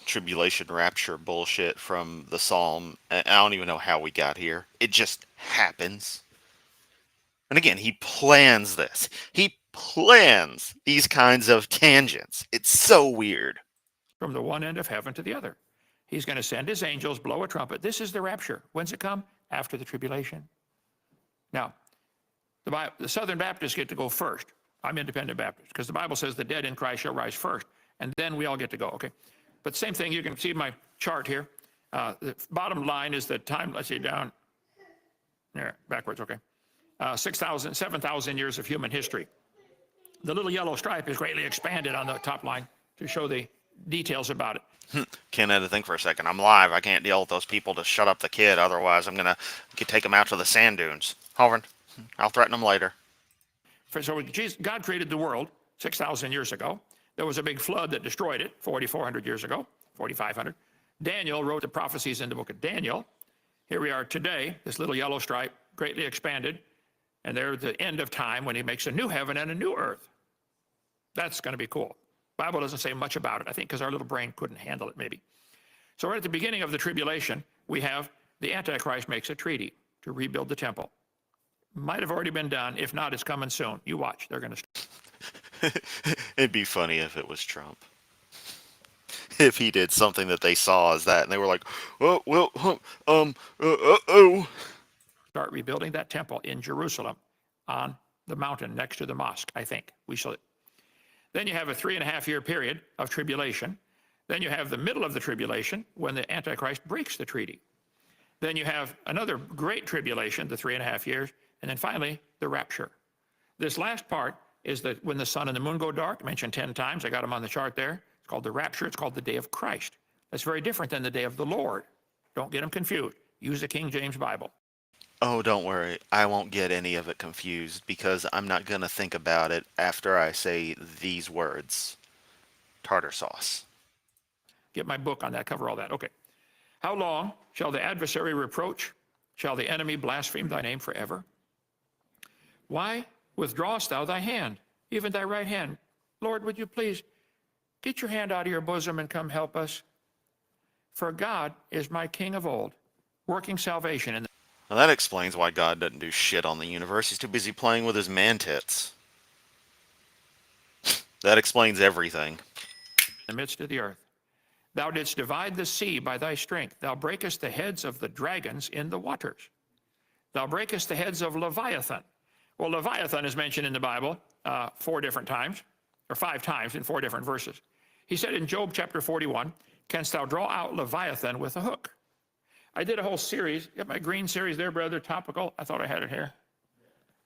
tribulation rapture bullshit from the psalm. I don't even know how we got here. It just happens. And again, he plans this. He plans these kinds of tangents. It's so weird. from the one end of heaven to the other. He's going to send his angels, blow a trumpet. This is the rapture. When's it come? After the tribulation. Now, the Southern Baptists get to go first. I'm independent Baptist because the Bible says the dead in Christ shall rise first, and then we all get to go, okay? But same thing, you can see my chart here. The bottom line is the time, let's see, down there, backwards, okay. 6,000, 7,000 years of human history. The little yellow stripe is greatly expanded on the top line to show the details about it. Can't had to think for a second. I'm live. I can't deal with those people to shut up the kid. Otherwise, I'm going to take him out to the sand dunes. Hovind, I'll threaten him later. So God created the world 6,000 years ago. There was a big flood that destroyed it 4,400 years ago, 4,500. Daniel wrote the prophecies in the book of Daniel. Here we are today, this little yellow stripe, greatly expanded. And there's the end of time when he makes a new heaven and a new earth. That's going to be cool. The Bible doesn't say much about it, I think, because our little brain couldn't handle it, maybe. So right at the beginning of the tribulation, we have the Antichrist makes a treaty to rebuild the temple. Might have already been done. If not, it's coming soon. You watch. They're going to. It'd be funny if it was Trump. If he did something that they saw as that, and they were like, oh, well, uh-oh. Start rebuilding that temple in Jerusalem on the mountain next to the mosque, I think. We shall. Then you have a 3.5-year period of tribulation. Then you have the middle of the tribulation when the Antichrist breaks the treaty. Then you have another great tribulation, the 3.5 years, and then finally the rapture. This last part is that when the sun and the moon go dark, mentioned 10 times, I got them on the chart there. It's called the rapture. It's called the day of Christ. That's very different than the day of the Lord. Don't get them confused. Use the King James Bible. Oh, don't worry. I won't get any of it confused because I'm not going to think about it after I say these words. Tartar sauce. Get my book on that, cover all that. Okay. How long shall the adversary reproach? Shall the enemy blaspheme thy name forever? Why withdrawest thou thy hand, even thy right hand? Lord, would you please get your hand out of your bosom and come help us? For God is my King of old, working salvation in Now that explains why God doesn't do shit on the universe. He's too busy playing with his man tits. That explains everything. the midst of the earth. Thou didst divide the sea by thy strength. Thou breakest the heads of the dragons in the waters. Thou breakest the heads of Leviathan. Well, Leviathan is mentioned in the Bible 4 different times, or 5 times in 4 different verses. He said in Job chapter 41, canst thou draw out Leviathan with a hook? I did a whole series. You got my green series there, brother, topical. I thought I had it here.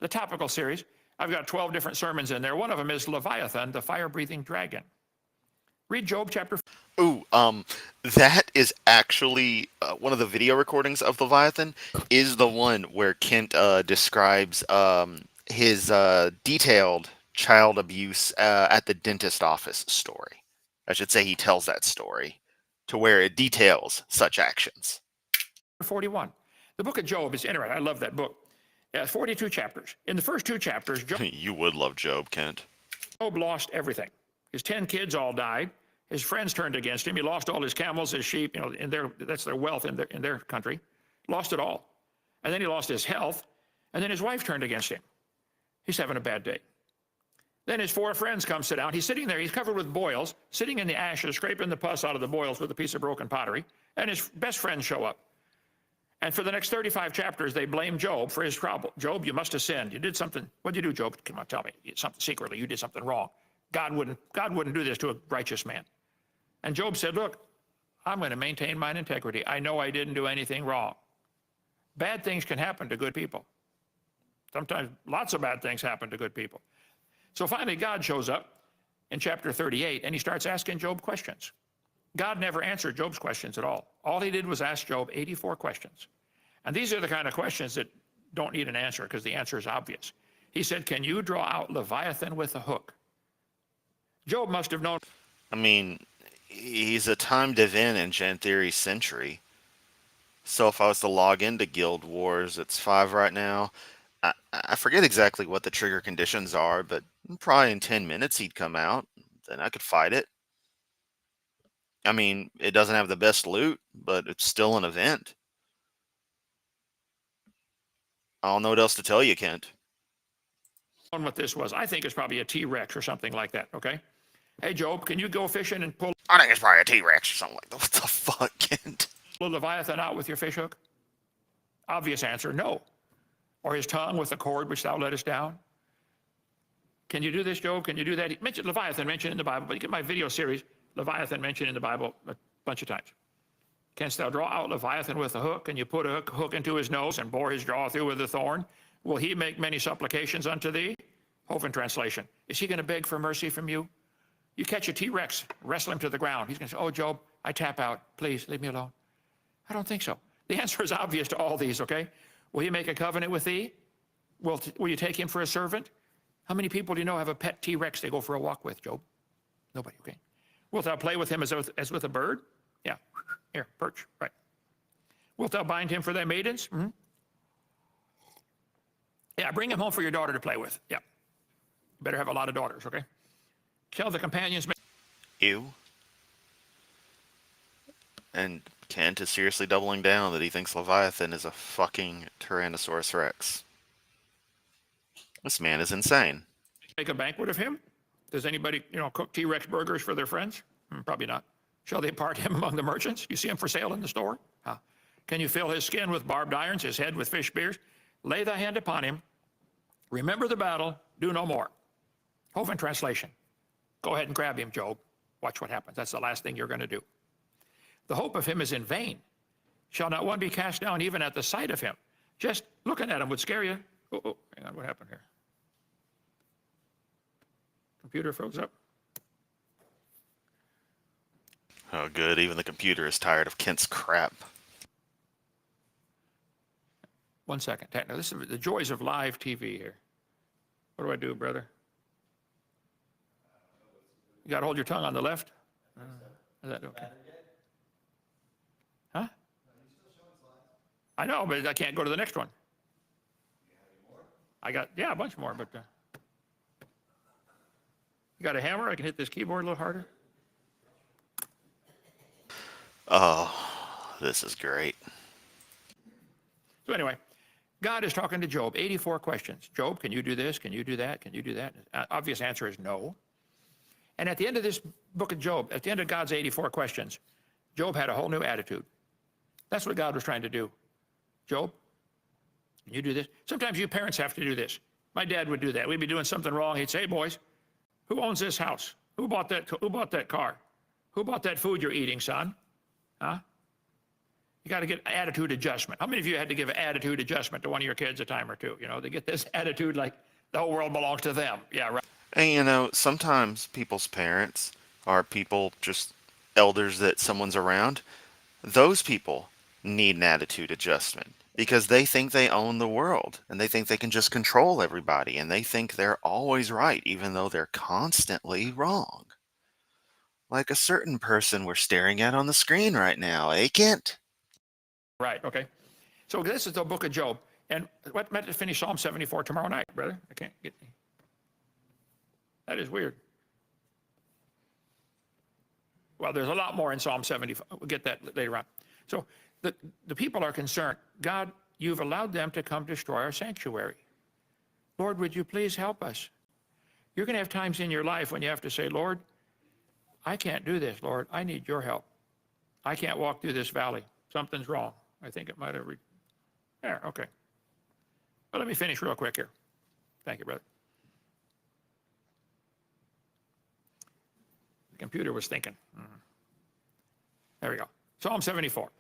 The topical series. I've got 12 different sermons in there. One of them is Leviathan, the fire-breathing dragon. Read Job chapter. Ooh, that is actually one of the video recordings of Leviathan is the one where Kent describes his detailed child abuse at the dentist office story. I should say he tells that story to where it details such actions. 41. The book of Job is interesting. I love that book. 42 chapters. In the first 2 chapters, You would love Job, Kent. Job lost everything. His 10 kids all died. His friends turned against him. He lost all his camels, his sheep, that's their wealth in their country. Lost it all. And then he lost his health. And then his wife turned against him. He's having a bad day. Then his 4 friends come sit down. He's sitting there. He's covered with boils, sitting in the ashes, scraping the pus out of the boils with a piece of broken pottery. And his best friends show up. And for the next 35 chapters, they blame Job for his trouble. Job, you must have sinned. You did something. What did you do, Job? Come on, tell me. Something secretly. You did something wrong. God wouldn't do this to a righteous man. And Job said, look, I'm going to maintain mine integrity. I know I didn't do anything wrong. Bad things can happen to good people. Sometimes lots of bad things happen to good people. So finally, God shows up in chapter 38, and he starts asking Job questions. God never answered Job's questions at all. All he did was ask Job 84 questions. And these are the kind of questions that don't need an answer because the answer is obvious. He said, can you draw out Leviathan with a hook? Job must have known. I mean, he's a time divin in Gen Theory's century. So if I was to log into Guild Wars, it's 5 right now. I forget exactly what the trigger conditions are, but probably in 10 minutes he'd come out. Then I could fight it. I mean, it doesn't have the best loot, but it's still an event. I don't know what else to tell you, Kent. What this was. I think it's probably a T-Rex or something like that, okay? Hey, Job, can you go fishing and pull I think it's probably a T-Rex or something like that. What the fuck, Kent? a Leviathan out with your fish hook? Obvious answer, no. Or his tongue with the cord which thou lettest down? Can you do this, Job? Can you do that? He mentioned Leviathan mentioned in the Bible, but you get my video series, Leviathan mentioned in the Bible a bunch of times. Canst thou draw out Leviathan with a hook, and you put a hook into his nose and bore his jaw through with a thorn? Will he make many supplications unto thee? Hovind translation. Is he going to beg for mercy from you? You catch a T-Rex, wrestle him to the ground. He's going to say, oh, Job, I tap out. Please, leave me alone. I don't think so. The answer is obvious to all these, okay? Will he make a covenant with thee? Will you take him for a servant? How many people do you know have a pet T-Rex they go for a walk with, Job? Nobody, okay? Wilt thou play with him as with a bird? Yeah. Here, perch, right. Wilt thou bind him for thy maidens? Mm-hmm. Yeah, bring him home for your daughter to play with. Yeah. You better have a lot of daughters, okay? Tell the companions. Ew. And Kent is seriously doubling down that he thinks Leviathan is a fucking Tyrannosaurus Rex. This man is insane. Make a banquet of him? Does anybody, cook T-Rex burgers for their friends? Probably not. Shall they part him among the merchants? You see him for sale in the store? Huh? Can you fill his skin with barbed irons, his head with fish spears? Lay thy hand upon him. Remember the battle. Do no more. Hovind translation. Go ahead and grab him, Job. Watch what happens. That's the last thing you're going to do. The hope of him is in vain. Shall not one be cast down even at the sight of him? Just looking at him would scare you. Oh, hang on. What happened here? Computer froze up. Oh, good. Even the computer is tired of Kent's crap. 1 second. Now, this is the joys of live TV here. What do I do, brother? You got to hold your tongue on the left? Is that okay? Huh? I know, but I can't go to the next one. I got, a bunch more, but you got a hammer? I can hit this keyboard a little harder. Oh, this is great. So anyway, God is talking to Job, 84 questions. Job, can you do this? Can you do that? Can you do that? Obvious answer is no. And at the end of this book of Job, at the end of God's 84 questions, Job had a whole new attitude. That's what God was trying to do. Job, can you do this? Sometimes you parents have to do this. My dad would do that. We'd be doing something wrong. He'd say, hey, boys, who owns this house? Who bought that car? Who bought that food you're eating, son? Huh? You got to get attitude adjustment. How many of you had to give an attitude adjustment to one of your kids a time or two? They get this attitude like the whole world belongs to them. Yeah, right. And sometimes people's parents are people, just elders that someone's around. Those people need an attitude adjustment because they think they own the world and they think they can just control everybody and they think they're always right, even though they're constantly wrong. Like a certain person we're staring at on the screen right now, eh, Kent? Right, okay. So this is the book of Job. And what meant to finish Psalm 74 tomorrow night, brother? I can't get... That is weird. Well, there's a lot more in Psalm 75. We'll get that later on. So the people are concerned. God, you've allowed them to come destroy our sanctuary. Lord, would you please help us? You're going to have times in your life when you have to say, Lord, I can't do this, Lord. I need your help. I can't walk through this valley. Something's wrong. I think it might have... There, okay. Well, let me finish real quick here. Thank you, brother. The computer was thinking. There we go. Psalm 74.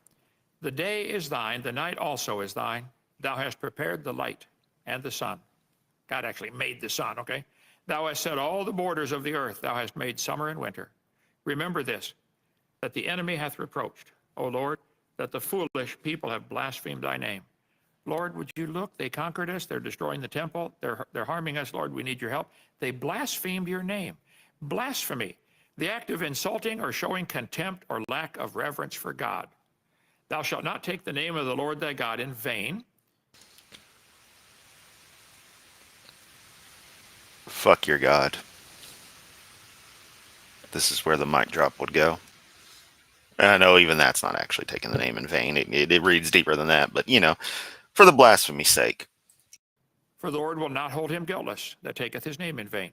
The day is thine, the night also is thine. Thou hast prepared the light and the sun. God actually made the sun, okay? Thou hast set all the borders of the earth. Thou hast made summer and winter. Remember this, that the enemy hath reproached, O Lord, that the foolish people have blasphemed thy name. Lord, would you look? They conquered us. They're destroying the temple. They're harming us. Lord, we need your help. They blasphemed your name. Blasphemy, the act of insulting or showing contempt or lack of reverence for God. Thou shalt not take the name of the Lord thy God in vain. Fuck your God. This is where the mic drop would go. And I know even that's not actually taking the name in vain. It reads deeper than that, but for the blasphemy's sake. For the Lord will not hold him guiltless that taketh his name in vain.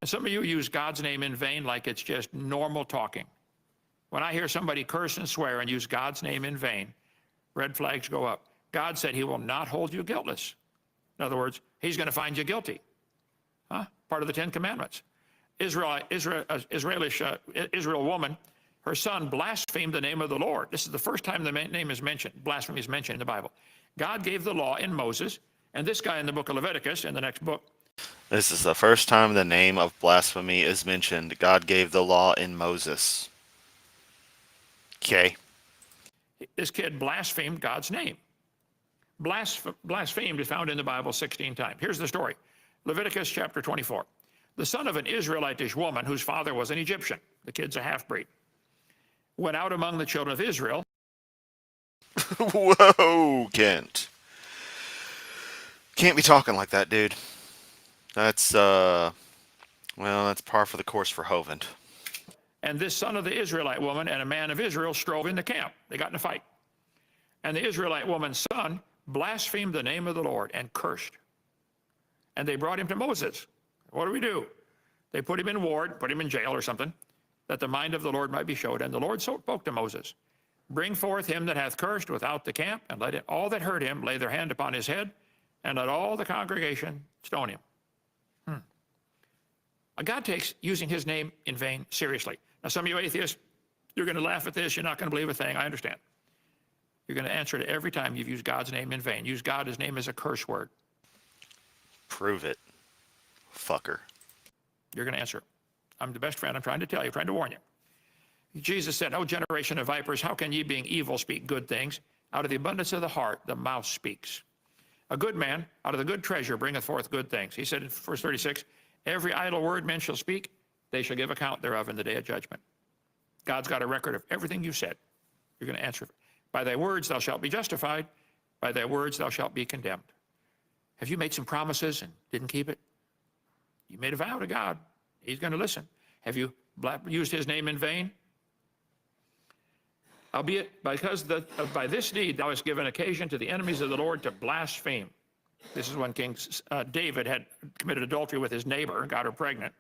And some of you use God's name in vain like it's just normal talking. When I hear somebody curse and swear and use God's name in vain, red flags go up. God said he will not hold you guiltless. In other words, he's going to find you guilty. Part of the Ten Commandments. Israel woman, her son blasphemed the name of the Lord. This is the first time the name is mentioned, blasphemy is mentioned in the Bible. God gave the law in Moses, and this guy in the book of Leviticus, in the next book, This is the first time the name of blasphemy is mentioned. God gave the law in Moses. Okay. this kid blasphemed God's name. Blasphemed is found in the Bible 16 times. Here's the story. Leviticus chapter 24. The son of an Israelitish woman whose father was an Egyptian, the kid's a half-breed, went out among the children of Israel. Whoa, Kent. Can't be talking like that, dude. That's, that's par for the course for Hovind. And this son of the Israelite woman and a man of Israel strove in the camp. They got in a fight. And the Israelite woman's son blasphemed the name of the Lord and cursed. And they brought him to Moses. What do? They put him in ward, put him in jail or something, that the mind of the Lord might be showed. And the Lord spoke to Moses, bring forth him that hath cursed without the camp, and let all that heard him lay their hand upon his head, and let all the congregation stone him. God takes using his name in vain seriously. Now, some of you atheists, you're going to laugh at this. You're not going to believe a thing. I understand. You're going to answer it every time you've used God's name in vain. Use God's name as a curse word. Prove it, fucker. You're going to answer it. I'm the best friend. I'm trying to tell you, trying to warn you. Jesus said, "O generation of vipers, how can ye, being evil, speak good things? Out of the abundance of the heart, the mouth speaks. A good man, out of the good treasure, bringeth forth good things." He said in verse 36, "Every idle word men shall speak, they shall give account thereof in the day of judgment." God's got a record of everything you said. You're going to answer. By thy words thou shalt be justified. By thy words thou shalt be condemned. Have you made some promises and didn't keep it? You made a vow to God. He's going to listen. Have you used his name in vain? Albeit, because by this deed thou hast given occasion to the enemies of the Lord to blaspheme. This is when King David had committed adultery with his neighbor, got her pregnant.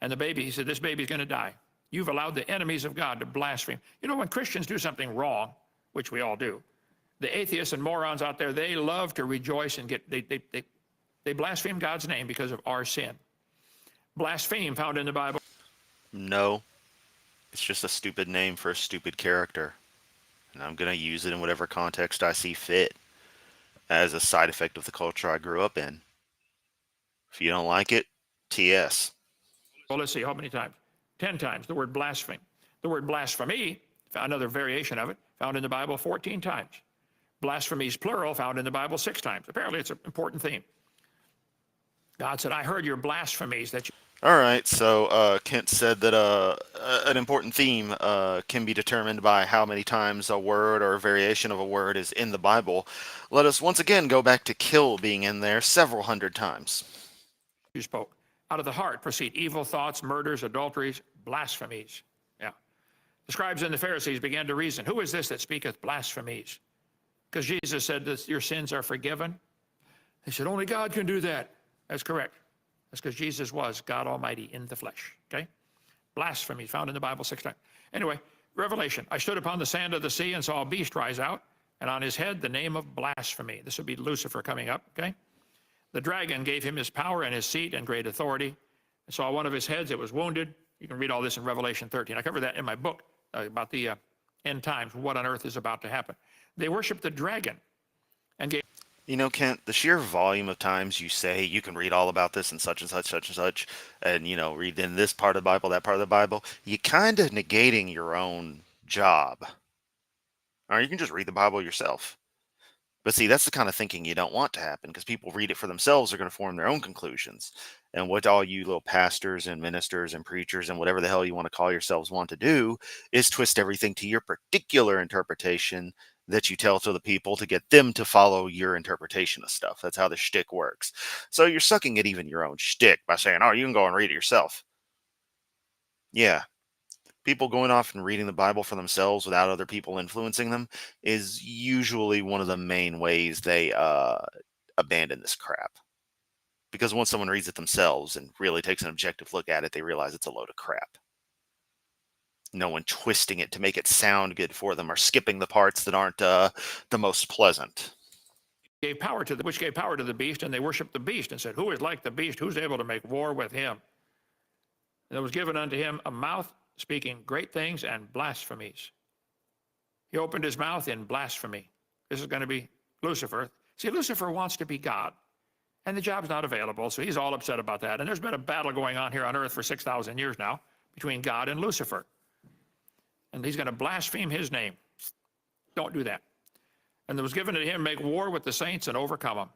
And the baby, he said, this baby's going to die. You've allowed the enemies of God to blaspheme. You know, when Christians do something wrong, which we all do, the atheists and morons out there, they love to rejoice and they blaspheme God's name because of our sin. Blaspheme found in the Bible. No. It's just a stupid name for a stupid character. And I'm going to use it in whatever context I see fit as a side effect of the culture I grew up in. If you don't like it, TS. Well, let's see, how many times? 10 times, the word blaspheme. The word blasphemy, another variation of it, found in the Bible 14 times. Blasphemies, plural, found in the Bible 6 times. Apparently, it's an important theme. God said, I heard your blasphemies that you... All right, so Kent said that an important theme can be determined by how many times a word or a variation of a word is in the Bible. Let us once again go back to kill being in there several hundred times. You spoke. Out of the heart proceed evil thoughts, murders, adulteries, blasphemies. Yeah. The scribes and the Pharisees began to reason, who is this that speaketh blasphemies? Because Jesus said that your sins are forgiven. They said, only God can do that. That's correct. That's because Jesus was God Almighty in the flesh, okay? Blasphemy found in the Bible 6 times. Anyway, Revelation. I stood upon the sand of the sea and saw a beast rise out, and on his head the name of blasphemy. This would be Lucifer coming up, okay? The dragon gave him his power and his seat and great authority. I saw one of his heads, it was wounded. You can read all this in Revelation 13. I cover that in my book about the end times, what on earth is about to happen. They worshiped the dragon and gave... You know, Kent, the sheer volume of times you say you can read all about this and such and such, such and such, and, read in this part of the Bible, that part of the Bible, you kind of negating your own job. Or you can just read the Bible yourself. But see, that's the kind of thinking you don't want to happen, because people read it for themselves are going to form their own conclusions. And what all you little pastors and ministers and preachers and whatever the hell you want to call yourselves want to do is twist everything to your particular interpretation that you tell to the people to get them to follow your interpretation of stuff. That's how the shtick works. So you're sucking at even your own shtick by saying, oh, you can go and read it yourself. Yeah. People going off and reading the Bible for themselves without other people influencing them is usually one of the main ways they abandon this crap. Because once someone reads it themselves and really takes an objective look at it, they realize it's a load of crap. No one twisting it to make it sound good for them or skipping the parts that aren't the most pleasant. Which gave power to the beast, and they worshiped the beast and said, "Who is like the beast? Who's able to make war with him?" And there was given unto him a mouth speaking great things and blasphemies. He opened his mouth in blasphemy. This is going to be Lucifer. See, Lucifer wants to be God, and the job's not available, so he's all upset about that. And there's been a battle going on here on earth for 6,000 years now between God and Lucifer. And he's going to blaspheme his name. Don't do that. And there was given to him make war with the saints and overcome them.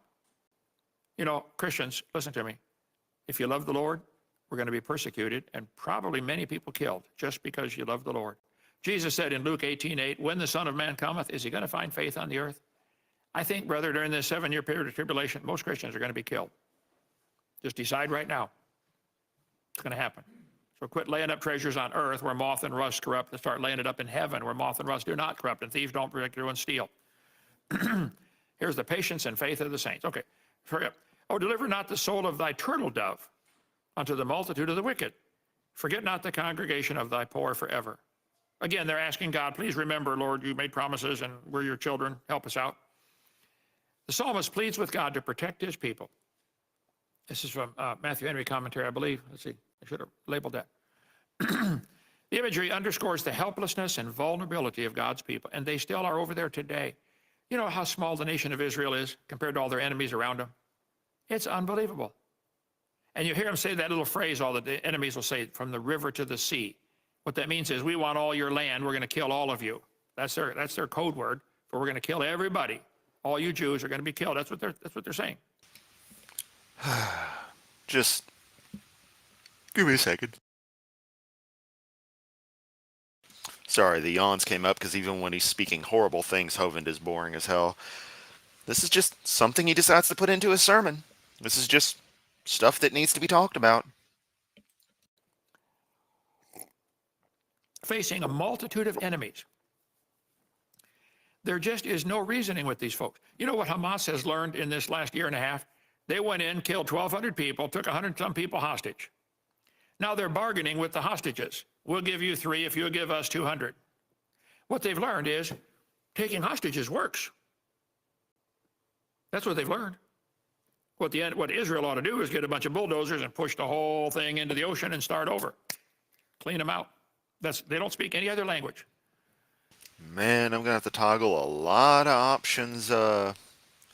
You know, Christians, listen to me. If you love the Lord, we're going to be persecuted and probably many people killed just because you love the Lord. Jesus said in Luke 18:8, when the Son of Man cometh, is he going to find faith on the earth? I think, brother, during this 7-year period of tribulation, most Christians are going to be killed. Just decide right now. It's going to happen. So quit laying up treasures on earth where moth and rust corrupt, and start laying it up in heaven where moth and rust do not corrupt, and thieves don't break through and steal. Here's the patience and faith of the saints. Okay, hurry up. Oh, deliver not the soul of thy turtle dove unto the multitude of the wicked. Forget not the congregation of thy poor forever. Again, they're asking God, please remember, Lord, you made promises and we're your children. Help us out. The psalmist pleads with God to protect his people. This is from Matthew Henry commentary, I believe. Let's see, I should have labeled that. The imagery underscores the helplessness and vulnerability of God's people, and they still are over there today. You know how small the nation of Israel is compared to all their enemies around them? It's unbelievable. And you hear them say that little phrase, all the enemies will say, from the river to the sea. What that means is, we want all your land, we're going to kill all of you. That's their code word for we're going to kill everybody. All you Jews are going to be killed. That's what they're saying. Just give me a second. Sorry, the yawns came up because even when he's speaking horrible things, Hovind is boring as hell. This is just something he decides to put into his sermon. This is just stuff that needs to be talked about. Facing a multitude of enemies. There just is no reasoning with these folks. You know what Hamas has learned in this last year and a half? They went in, killed 1,200 people, took 100-some people hostage. Now they're bargaining with the hostages. We'll give you 3 if you'll give us 200. What they've learned is taking hostages works. That's what they've learned. What Israel ought to do is get a bunch of bulldozers and push the whole thing into the ocean and start over. Clean them out. They don't speak any other language. Man, I'm going to have to toggle a lot of options on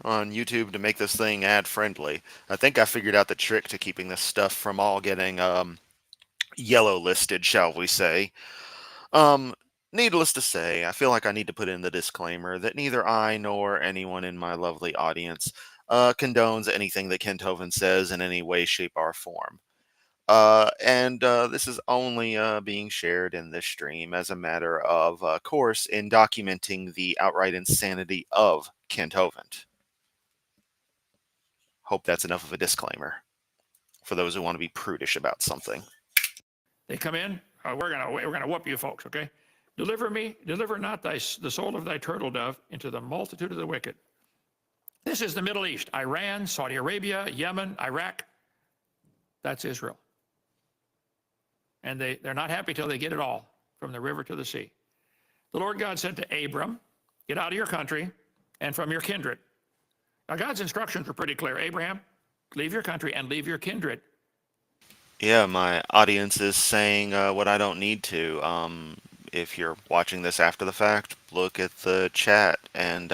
YouTube to make this thing ad-friendly. I think I figured out the trick to keeping this stuff from all getting yellow listed, shall we say. Needless to say, I feel like I need to put in the disclaimer that neither I nor anyone in my lovely audience condones anything that Kent Hovind says in any way, shape, or form. This is only being shared in this stream as a matter of course in documenting the outright insanity of Kent Hovind. Hope that's enough of a disclaimer for those who want to be prudish about something. They come in, we're gonna whoop you folks, okay? Deliver not the soul of thy turtle dove into the multitude of the wicked. This is the Middle East, Iran, Saudi Arabia, Yemen, Iraq. That's Israel. And they're not happy till they get it all, from the river to the sea. The Lord God said to Abram, get out of your country and from your kindred. Now God's instructions are pretty clear. Abraham, leave your country and leave your kindred. Yeah, my audience is saying what I don't need to. If you're watching this after the fact, look at the chat and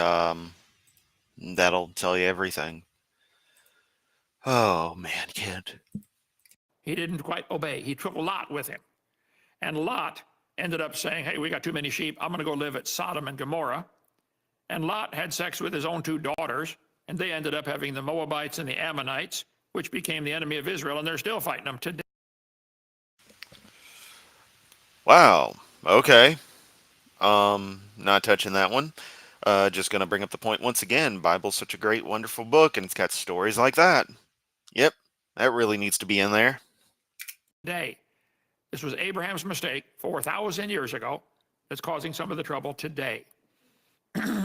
that'll tell you everything. Oh man, Kent. He didn't quite obey. He took Lot with him. And Lot ended up saying, hey, we got too many sheep. I'm going to go live at Sodom and Gomorrah. And Lot had sex with his own 2 daughters, and they ended up having the Moabites and the Ammonites, which became the enemy of Israel, and they're still fighting them today. Wow. Okay. Not touching that one. Just going to bring up the point once again. Bible's such a great, wonderful book, and it's got stories like that. Yep. That really needs to be in there. Today, This was Abraham's mistake 4,000 years ago that's causing some of the trouble today.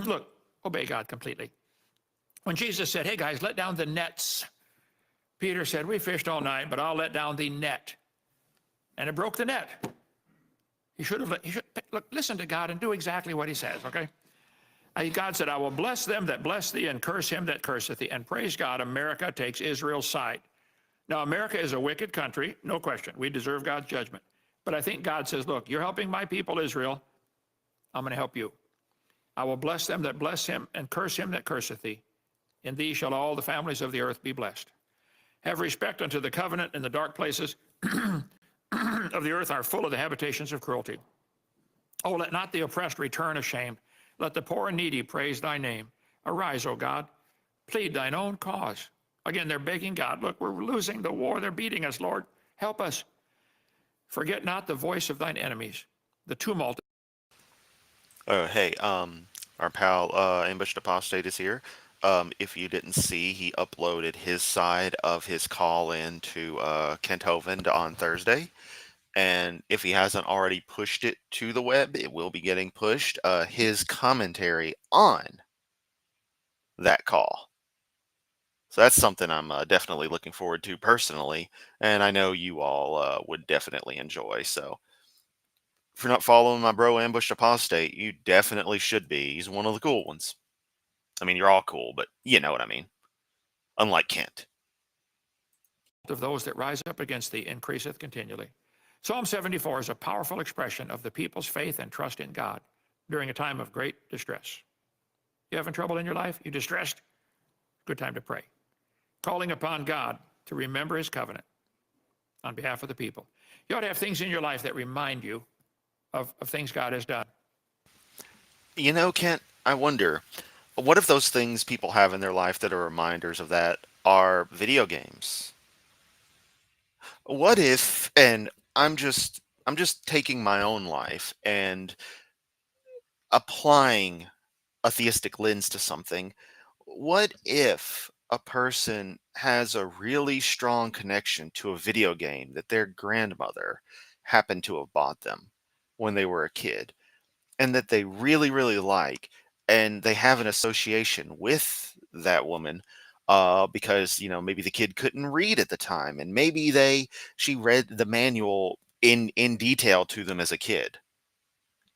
Look, obey God completely. When Jesus said, hey guys, let down the nets, Peter said, we fished all night, but I'll let down the net. And it broke the net. He should have, look, listen to God and do exactly what he says, okay? God said, I will bless them that bless thee and curse him that curseth thee. And praise God, America takes Israel's side. Now, America is a wicked country, no question. We deserve God's judgment. But I think God says, look, you're helping my people, Israel. I'm going to help you. I will bless them that bless him and curse him that curseth thee. In thee shall all the families of the earth be blessed. Have respect unto the covenant, and the dark places of the earth are full of the habitations of cruelty. Oh, let not the oppressed return ashamed. Let the poor and needy praise thy name. Arise, O God, plead thine own cause. Again, they're begging God, look, we're losing the war. They're beating us, Lord. Help us. Forget not the voice of thine enemies, the tumult. Oh, hey, our pal, Ambushed Apostate is here. If you didn't see, he uploaded his side of his call in to Kent Hovind on Thursday. And if he hasn't already pushed it to the web, it will be getting pushed. His commentary on that call. So that's something I'm definitely looking forward to personally, and I know you all would definitely enjoy. So if you're not following my bro Ambushed Apostate, you definitely should be. He's one of the cool ones. I mean, you're all cool, but you know what I mean. Unlike Kent. Of those that rise up against thee increaseth continually. Psalm 74 is a powerful expression of the people's faith and trust in God during a time of great distress. You having trouble in your life? You distressed? Good time to pray. Calling upon God to remember his covenant on behalf of the people. You ought to have things in your life that remind you of things God has done. You know, Kent, I wonder, what if those things people have in their life that are reminders of that are video games? What if, and I'm just taking my own life and applying a theistic lens to something. What if a person has a really strong connection to a video game that their grandmother happened to have bought them when they were a kid and that they really, really like, and they have an association with that woman because maybe the kid couldn't read at the time, and maybe she read the manual in detail to them as a kid,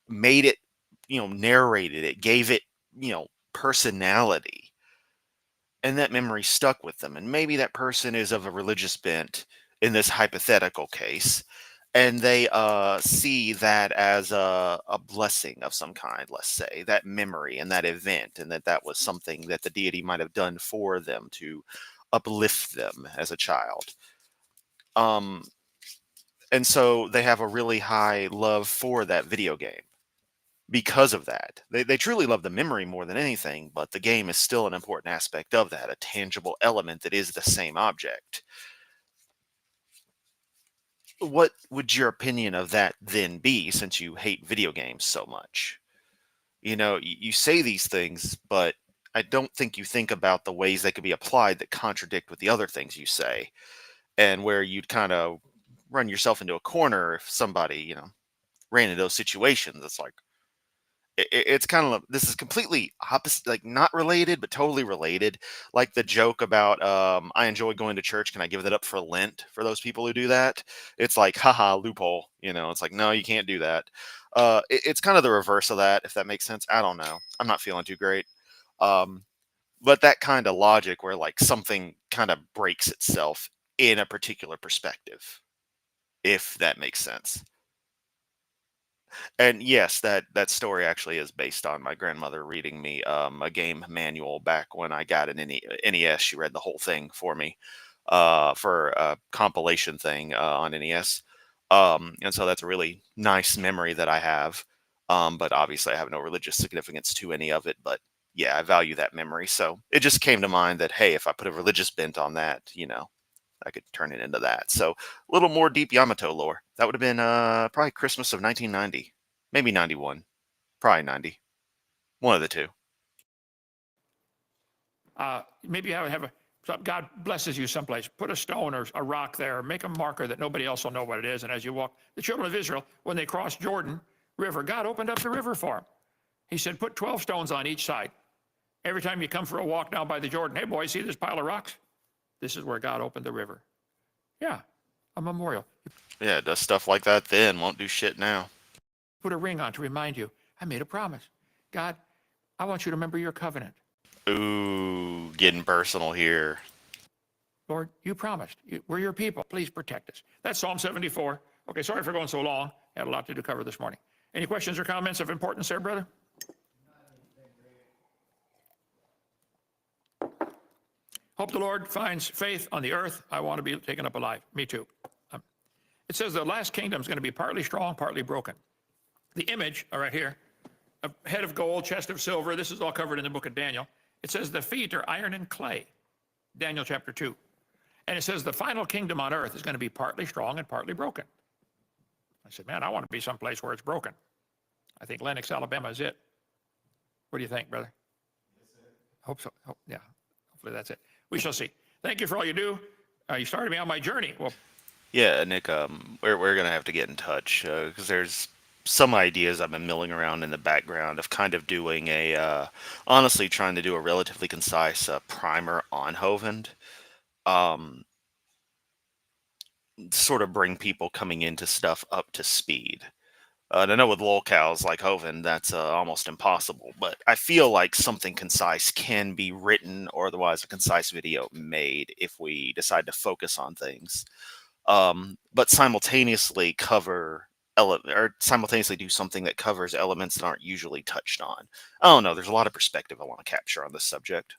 made it, narrated it, gave it, personality, and that memory stuck with them. And maybe that person is of a religious bent in this hypothetical case, and they see that as a blessing of some kind, let's say, that memory and that event, and that was something that the deity might have done for them to uplift them as a child. And so they have a really high love for that video game. Because of that, they truly love the memory more than anything, but the game is still an important aspect of that, a tangible element that is the same object. What would your opinion of that then be, since you hate video games so much? You say these things, but I don't think you think about the ways they could be applied that contradict with the other things you say, and where you'd kind of run yourself into a corner if somebody, ran into those situations. It's like, it's kind of, this is completely opposite, like not related but totally related, like the joke about I enjoy going to church, can I give that up for Lent, for those people who do that? It's like, haha, loophole. It's like, no, you can't do that. It's kind of the reverse of that, if that makes sense. I don't know, I'm not feeling too great. But that kind of logic where like something kind of breaks itself in a particular perspective, if that makes sense. And yes, that story actually is based on my grandmother reading me a game manual back when I got an NES. She read the whole thing for me for a compilation thing on NES. And so that's a really nice memory that I have. But obviously, I have no religious significance to any of it. But yeah, I value that memory. So it just came to mind that, hey, if I put a religious bent on that, I could turn it into that. So a little more deep Yamato lore. That would have been probably Christmas of 1990, maybe 91, probably 90, one of the two. Maybe I would have So God blesses you someplace. Put a stone or a rock there. Make a marker that nobody else will know what it is. And as you walk, the children of Israel, when they crossed Jordan River, God opened up the river for them. He said, put 12 stones on each side. Every time you come for a walk down by the Jordan, hey, boys, see this pile of rocks? This is where God opened the river. Yeah, a memorial. Yeah, it does stuff like that then, won't do shit now. Put a ring on to remind you, I made a promise. God, I want you to remember your covenant. Ooh, getting personal here. Lord, you promised. We're your people. Please protect us. That's Psalm 74. Okay, sorry for going so long. Had a lot to cover this morning. Any questions or comments of importance there, brother? Hope the Lord finds faith on the earth. I want to be taken up alive. Me too. It says the last kingdom is going to be partly strong, partly broken. The image, right here, a head of gold, chest of silver. This is all covered in the book of Daniel. It says the feet are iron and clay. Daniel chapter 2. And it says the final kingdom on earth is going to be partly strong and partly broken. I said, man, I want to be someplace where it's broken. I think Lenox, Alabama is it. What do you think, brother? Hope so. Yeah, hopefully that's it. We shall see. Thank you for all you do. You started me on my journey. Well, Yeah, Nick, we're gonna have to get in touch because there's some ideas I've been milling around in the background of kind of doing honestly trying to do a relatively concise primer on Hovind. Sort of bring people coming into stuff up to speed. And I know with lolcows like Hovind, that's almost impossible, but I feel like something concise can be written or otherwise a concise video made if we decide to focus on things. But simultaneously simultaneously do something that covers elements that aren't usually touched on. I don't know. There's a lot of perspective I want to capture on this subject.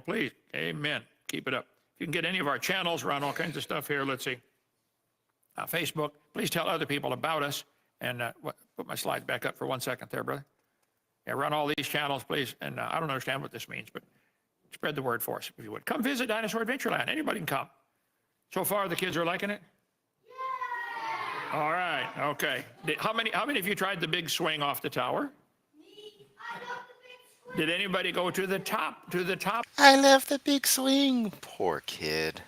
please, amen. Keep it up. If you can get any of our channels, we're on all kinds of stuff here. Let's see. Facebook, please tell other people about us. And put my slides back up for 1 second there, brother. Yeah, run all these channels, please. And I don't understand what this means, but spread the word for us, if you would. Come visit Dinosaur Adventureland. Anybody can come. So far, the kids are liking it? Yeah. All right, okay. How many of you tried the big swing off the tower? Me. I love the big swing. Did anybody go to the top? I love the big swing. Poor kid.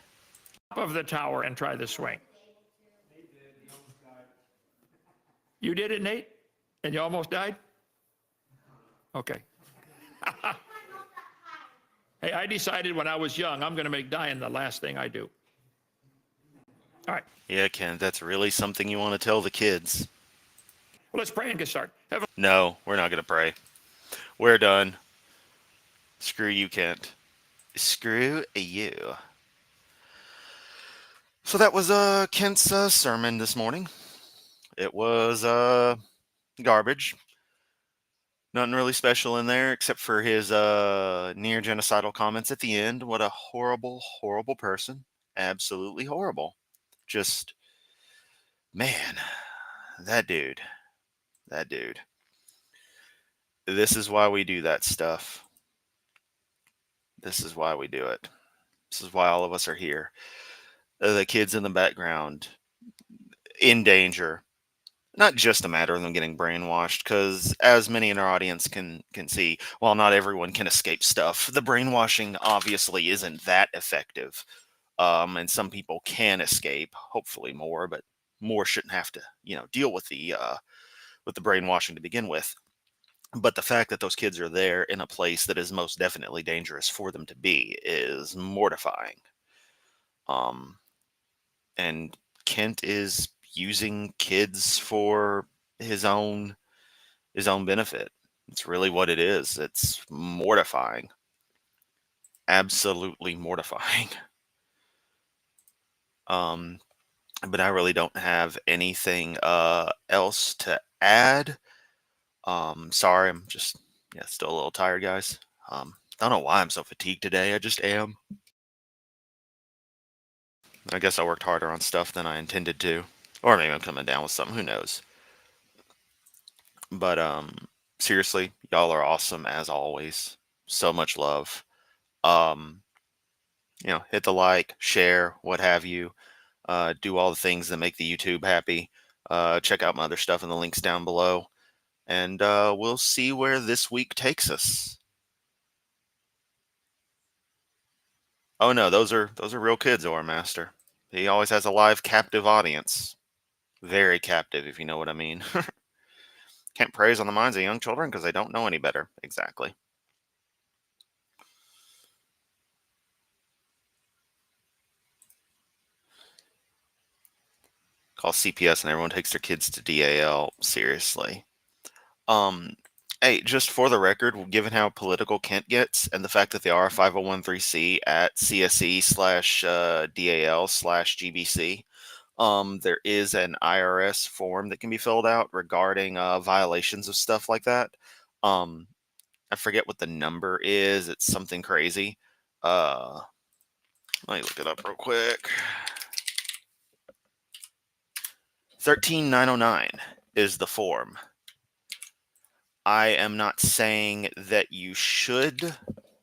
Top of the tower and try the swing. You did it, Nate? And you almost died? Okay. Hey, I decided when I was young, I'm going to make dying the last thing I do. All right. Yeah, Ken, that's really something you want to tell the kids. Well, let's pray and get started. No, we're not going to pray. We're done. Screw you, Kent. Screw you. So that was Kent's sermon this morning. It was garbage. Nothing really special in there except for his near genocidal comments at the end. What a horrible, horrible person. Absolutely horrible. Just, man, that dude. This is why we do that stuff. This is why we do it. This is why all of us are here. The kids in the background, in danger. Not just a matter of them getting brainwashed, because as many in our audience can see, while not everyone can escape stuff, the brainwashing obviously isn't that effective. And some people can escape, hopefully more, but more shouldn't have to, deal with the brainwashing to begin with. But the fact that those kids are there in a place that is most definitely dangerous for them to be is mortifying. And Kent is using kids for his own benefit. It's really what it is. It's mortifying. Absolutely mortifying. But I really don't have anything else to add. Sorry, I'm just still a little tired, guys. I don't know why I'm so fatigued today. I just am. I guess I worked harder on stuff than I intended to. Or maybe I'm coming down with something, who knows. But seriously, y'all are awesome as always. So much love. Hit the like, share, what have you. Do all the things that make the YouTube happy. Check out my other stuff in the links down below. And we'll see where this week takes us. Oh no, those are real kids, or master. He always has a live captive audience. Very captive, if you know what I mean. Can't praise on the minds of young children because they don't know any better. Exactly. Call CPS and everyone takes their kids to DAL. Seriously. Um, hey, just for the record, given how political Kent gets and the fact that they are a 501c at CSE/DAL/GBC, there is an IRS form that can be filled out regarding violations of stuff like that. Um, I forget what the number is. It's something crazy. Let me look it up real quick. 13909 is the form. I am not saying that you should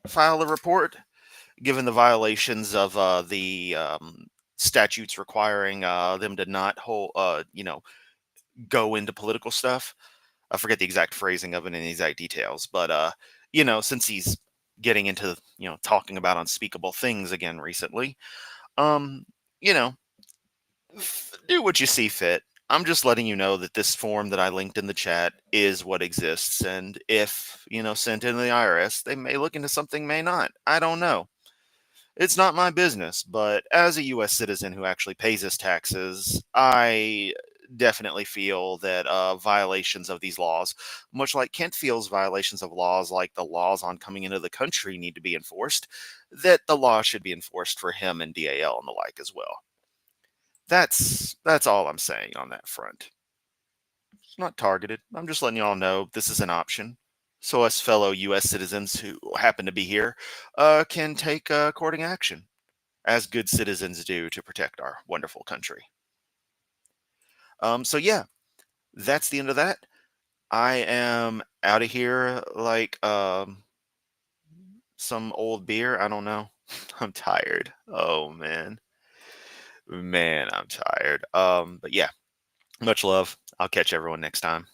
file a report, given the violations of the statutes requiring them to not go into political stuff. I forget the exact phrasing of it and the exact details, but since he's getting into talking about unspeakable things again recently, um, you know, do what you see fit. I'm just letting you know that this form that I linked in the chat is what exists, and if sent into the IRS, they may look into something, may not. I don't know. It's not my business, but as a U.S. citizen who actually pays his taxes, I definitely feel that violations of these laws, much like Kent feels violations of laws like the laws on coming into the country need to be enforced, that the law should be enforced for him and DAL and the like as well. That's all I'm saying on that front. It's not targeted. I'm just letting y'all know this is an option. So us fellow U.S. citizens who happen to be here can take courting action, as good citizens do to protect our wonderful country. So yeah, that's the end of that. I am out of here like some old beer. I don't know. I'm tired. Oh man. Man, I'm tired. But yeah, much love. I'll catch everyone next time.